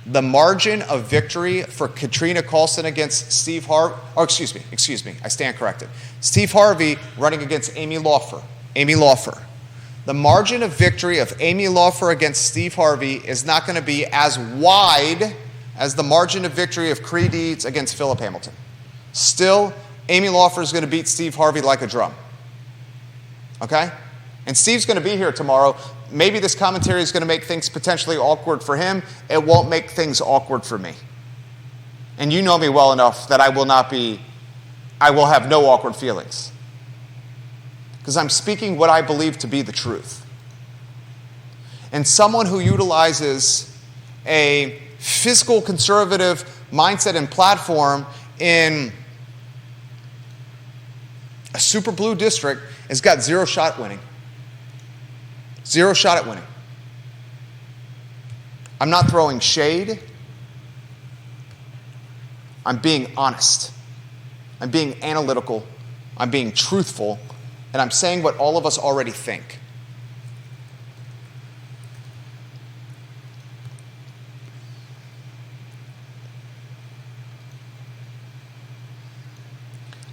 The margin of victory for Katrina Callsen against Steve Harvey, excuse me, I stand corrected. Steve Harvey running against Amy Laufer. The margin of victory of Amy Laufer against Steve Harvey is not going to be as wide as the margin of victory of Creigh Deed's against Philip Hamilton. Still, Amy Laufer is going to beat Steve Harvey like a drum. Okay? And Steve's going to be here tomorrow. Maybe this commentary is going to make things potentially awkward for him. It won't make things awkward for me. And you know me well enough that I will have no awkward feelings. because I'm speaking what I believe to be the truth. And someone who utilizes a fiscal conservative mindset and platform in a super blue district has got zero shot at winning. Zero shot at winning. I'm not throwing shade. I'm being honest. I'm being analytical. I'm being truthful. And I'm saying what all of us already think.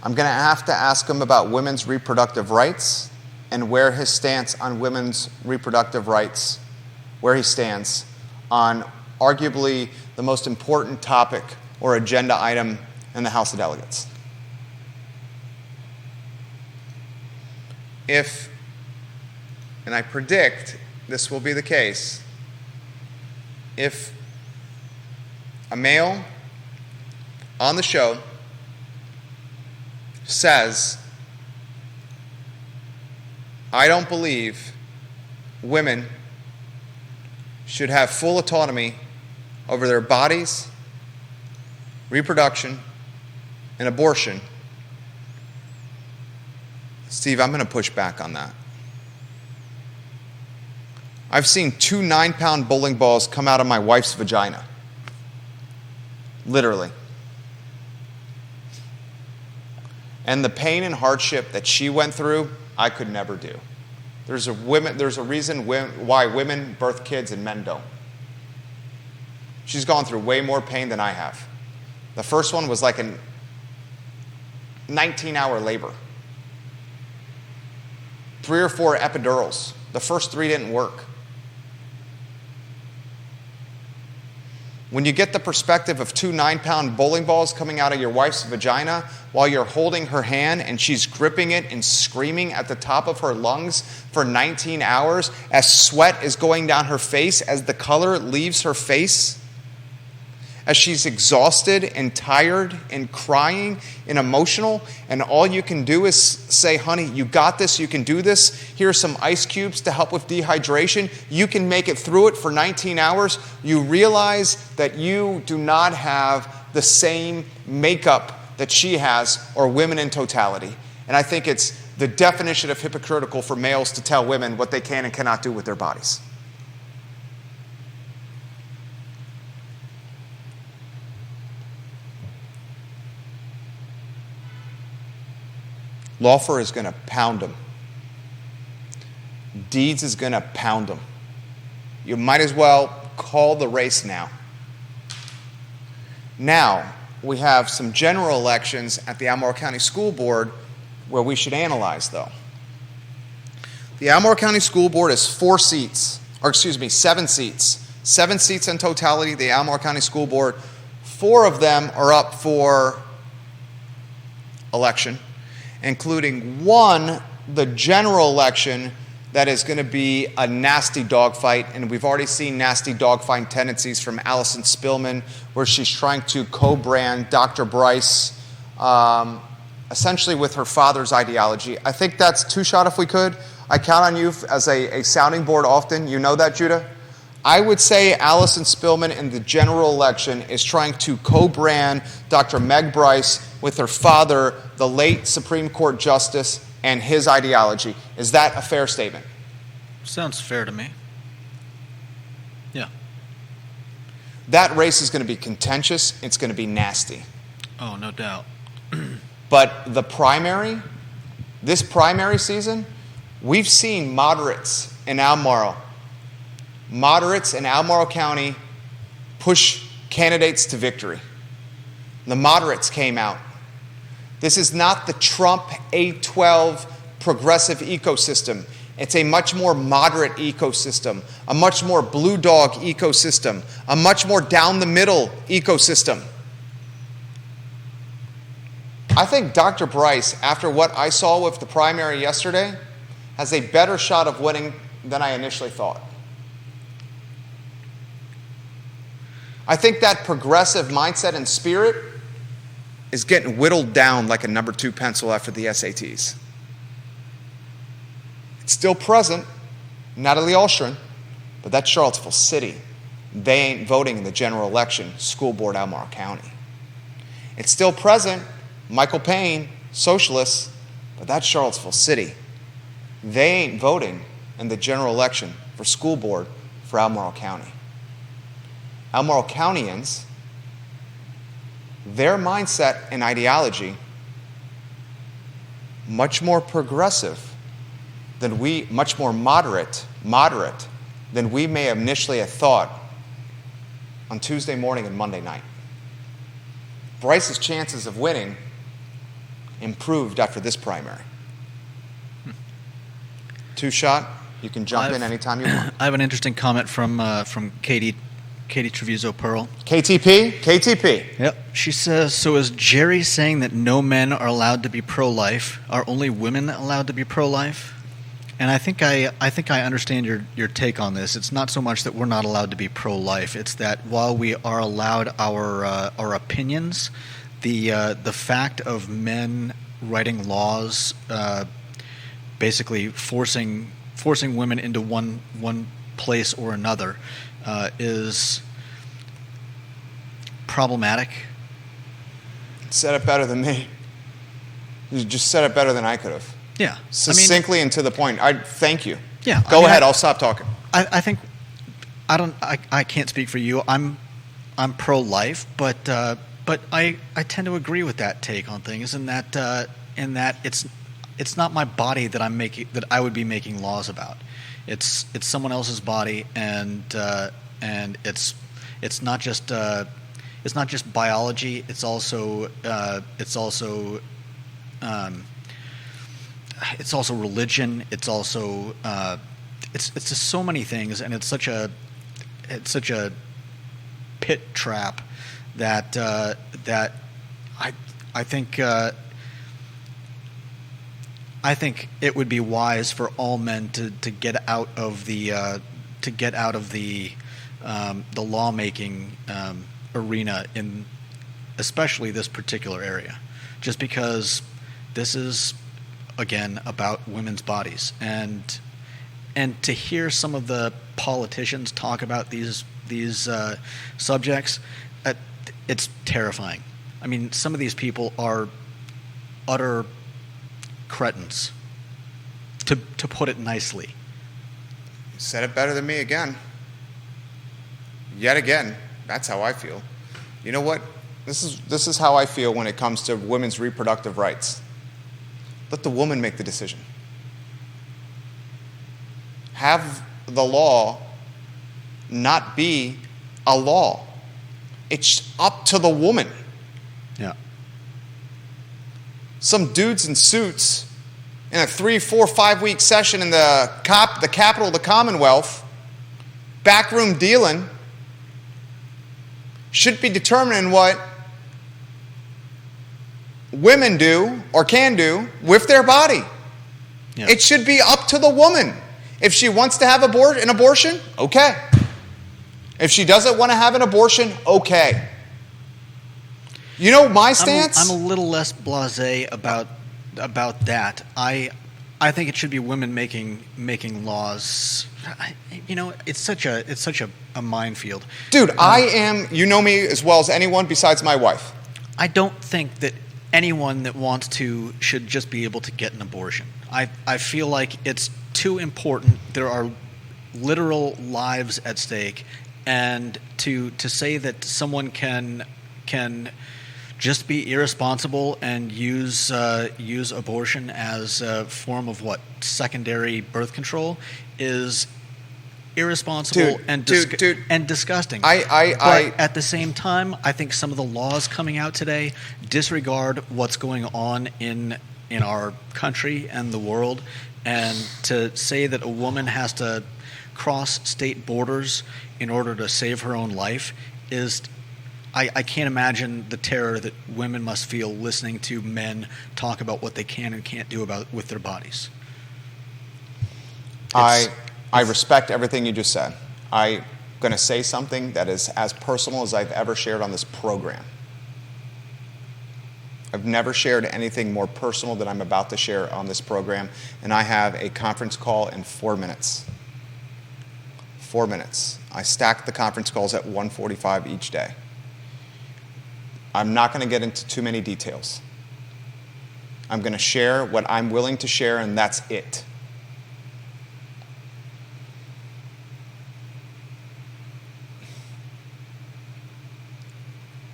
I'm going to have to ask him about women's reproductive rights and where his stance on women's reproductive rights, where he stands on arguably the most important topic or agenda item in the House of Delegates. If, and I predict this will be the case, if a male on the show says, I don't believe women should have full autonomy over their bodies, reproduction, and abortion, Steve, I'm going to push back on that. I've seen 2 9-pound bowling balls come out of my wife's vagina. Literally. And the pain and hardship that she went through, I could never do. There's a reason why women birth kids and men don't. She's gone through way more pain than I have. The first one was like a 19-hour labor. 3 or 4 epidurals. The first 3 didn't work. When you get the perspective of 2 9-pound bowling balls coming out of your wife's vagina while you're holding her hand and she's gripping it and screaming at the top of her lungs for 19 hours as sweat is going down her face, as the color leaves her face, as she's exhausted and tired and crying and emotional, and all you can do is say, honey, you got this, you can do this. Here's some ice cubes to help with dehydration. You can make it through it for 19 hours. You realize that you do not have the same makeup that she has, or women in totality. And I think it's the definition of hypocritical for males to tell women what they can and cannot do with their bodies. Laufer is going to pound him. Deeds is going to pound him. You might as well call the race now. Now, we have some general elections at the Albemarle County School Board where we should analyze, though. The Albemarle County School Board is 7 seats. 7 seats in totality, the Albemarle County School Board. 4 of them are up for election, including 1, the general election, that is going to be a nasty dogfight, and we've already seen nasty dogfight tendencies from Allison Spillman, where she's trying to co-brand Dr. Bryce, essentially with her father's ideology. I think that's 2 shot if we could. I count on you as a sounding board often. You know that, Judah? I would say Allison Spillman in the general election is trying to co-brand Dr. Meg Bryce with her father, the late Supreme Court Justice, and his ideology. Is that a fair statement? Sounds fair to me. Yeah. That race is going to be contentious. It's going to be nasty. Oh, no doubt. But the primary, this primary season, we've seen moderates in Albemarle County push candidates to victory. The moderates came out. This is not the Trump 812 progressive ecosystem. It's a much more moderate ecosystem, a much more blue dog ecosystem, a much more down the middle ecosystem. I think Dr. Bryce, after what I saw with the primary yesterday, has a better shot of winning than I initially thought. I think that progressive mindset and spirit is getting whittled down like a number 2 pencil after the SATs. It's still present, Natalie Oschrin, but that's Charlottesville City. They ain't voting in the general election, school board Albemarle County. It's still present, Michael Payne, socialists, but that's Charlottesville City. They ain't voting in the general election for school board for Albemarle County. Albemarle Countyans, their mindset and ideology, much more progressive than we, much more moderate than we may have initially have thought on Tuesday morning and Monday night. Bryce's chances of winning improved after this primary. Two-shot, you can jump in anytime you want. I have an interesting comment from Katie Treviso Pearl. KTP. Yep. She says, so is Jerry saying that no men are allowed to be pro-life? Are only women allowed to be pro-life? And I think I understand your take on this. It's not so much that we're not allowed to be pro-life. It's that while we are allowed our opinions, the fact of men writing laws, basically forcing women into one place or another, is problematic. Said it better than me. You just said it better than I could have. Yeah. Succinctly and to the point. I thank you. Yeah. Go ahead. I'll stop talking. I think I can't speak for you. I'm pro-life, but I tend to agree with that take on things, in that it's not my body that I would be making laws about. It's someone else's body, and it's not just biology. It's also religion. It's also it's just so many things, and it's such a pit trap that I think it would be wise for all men to get out of the lawmaking arena, in especially this particular area, just because this is, again, about women's bodies, and to hear some of the politicians talk about these subjects, it's terrifying. I mean, some of these people are utter cretins, to put it nicely. You said it better than me again. Yet again, that's how I feel. You know what? This is how I feel when it comes to women's reproductive rights. Let the woman make the decision. Have the law not be a law. It's up to the woman. Yeah. Some dudes in suits in a 3, 4, 5 week session in the capital of the Commonwealth, backroom dealing, should be determining what women do or can do with their body. Yeah. It should be up to the woman. If she wants to have an abortion, okay. If she doesn't want to have an abortion, okay. You know my stance? I'm a little less blasé about that. I think it should be women making laws. It's such a minefield. Dude, I am, you know me as well as anyone besides my wife. I don't think that anyone that wants to should just be able to get an abortion. I feel like it's too important. There are literal lives at stake, and to say that someone can just be irresponsible and use abortion as a form of secondary birth control is irresponsible and disgusting. But at the same time, I think some of the laws coming out today disregard what's going on in our country and the world, and to say that a woman has to cross state borders in order to save her own life is, I can't imagine the terror that women must feel listening to men talk about what they can and can't do with their bodies. I respect everything you just said. I'm going to say something that is as personal as I've ever shared on this program. I've never shared anything more personal than I'm about to share on this program, and I have a conference call in 4 minutes. 4 minutes. I stack the conference calls at 1:45 each day. I'm not going to get into too many details. I'm going to share what I'm willing to share, and that's it.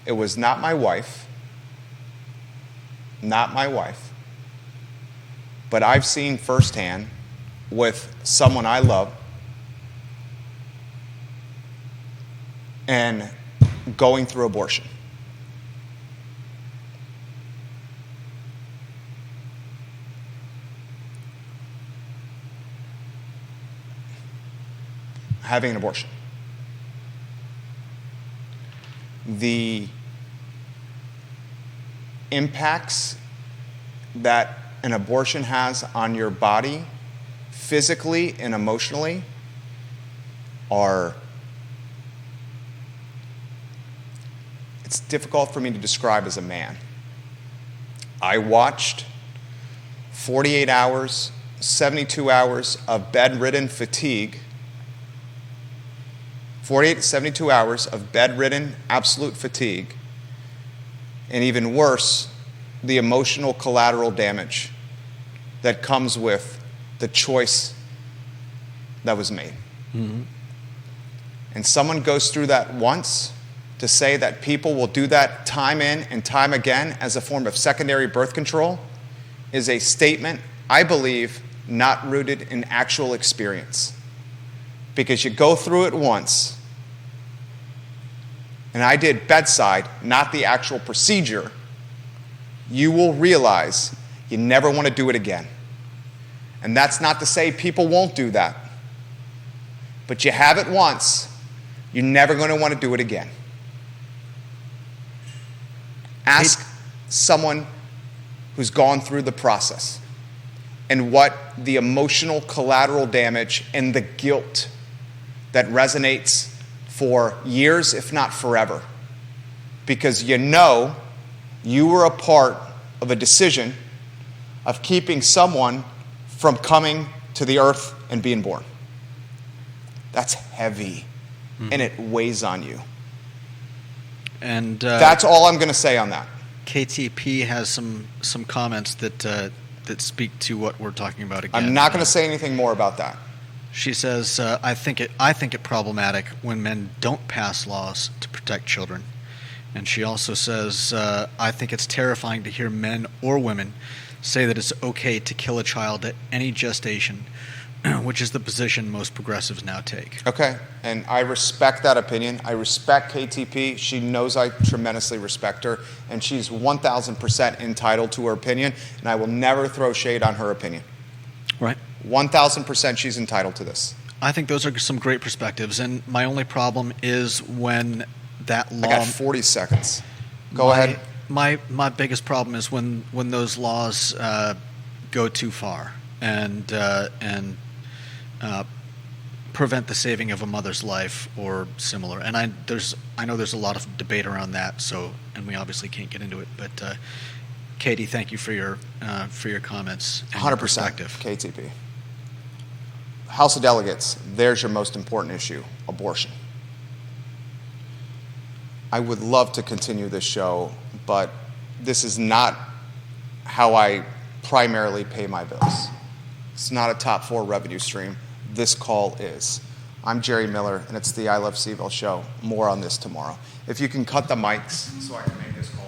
It was not my wife, but I've seen firsthand with someone I love and going through abortion. Having an abortion. The impacts that an abortion has on your body, physically and emotionally, are, it's difficult for me to describe as a man. I watched 48 hours, 72 hours of bedridden fatigue, 48 to 72 hours of bedridden absolute fatigue, and even worse, the emotional collateral damage that comes with the choice that was made. Mm-hmm. And someone goes through that once, to say that people will do that time in and time again as a form of secondary birth control is a statement, I believe, not rooted in actual experience. Because you go through it once, and I did bedside, not the actual procedure, you will realize you never want to do it again. And that's not to say people won't do that. But you have it once, you're never going to want to do it again. Ask someone who's gone through the process and what the emotional collateral damage and the guilt that resonates for years, if not forever. Because you know you were a part of a decision of keeping someone from coming to the earth and being born. That's heavy, and it weighs on you. And that's all I'm going to say on that. KTP has some comments that speak to what we're talking about again. I'm not going to say anything more about that. She says, I think it problematic when men don't pass laws to protect children. And she also says, I think it's terrifying to hear men or women say that it's okay to kill a child at any gestation, which is the position most progressives now take. Okay, and I respect that opinion. I respect KTP. She knows I tremendously respect her, and she's 1,000% entitled to her opinion, and I will never throw shade on her opinion. Right. 1,000% she's entitled to this. I think those are some great perspectives, and my only problem is when that law... I got 40 seconds. Go ahead. My biggest problem is when those laws go too far and prevent the saving of a mother's life or similar. And I know there's a lot of debate around that. And we obviously can't get into it. But Katie, thank you for your comments. 100% perspective. KTP. House of Delegates, there's your most important issue: abortion. I would love to continue this show, but this is not how I primarily pay my bills. It's not a top 4 revenue stream. This call is. I'm Jerry Miller, and it's the I Love CVille Show. More on this tomorrow. If you can cut the mics so I can make this call.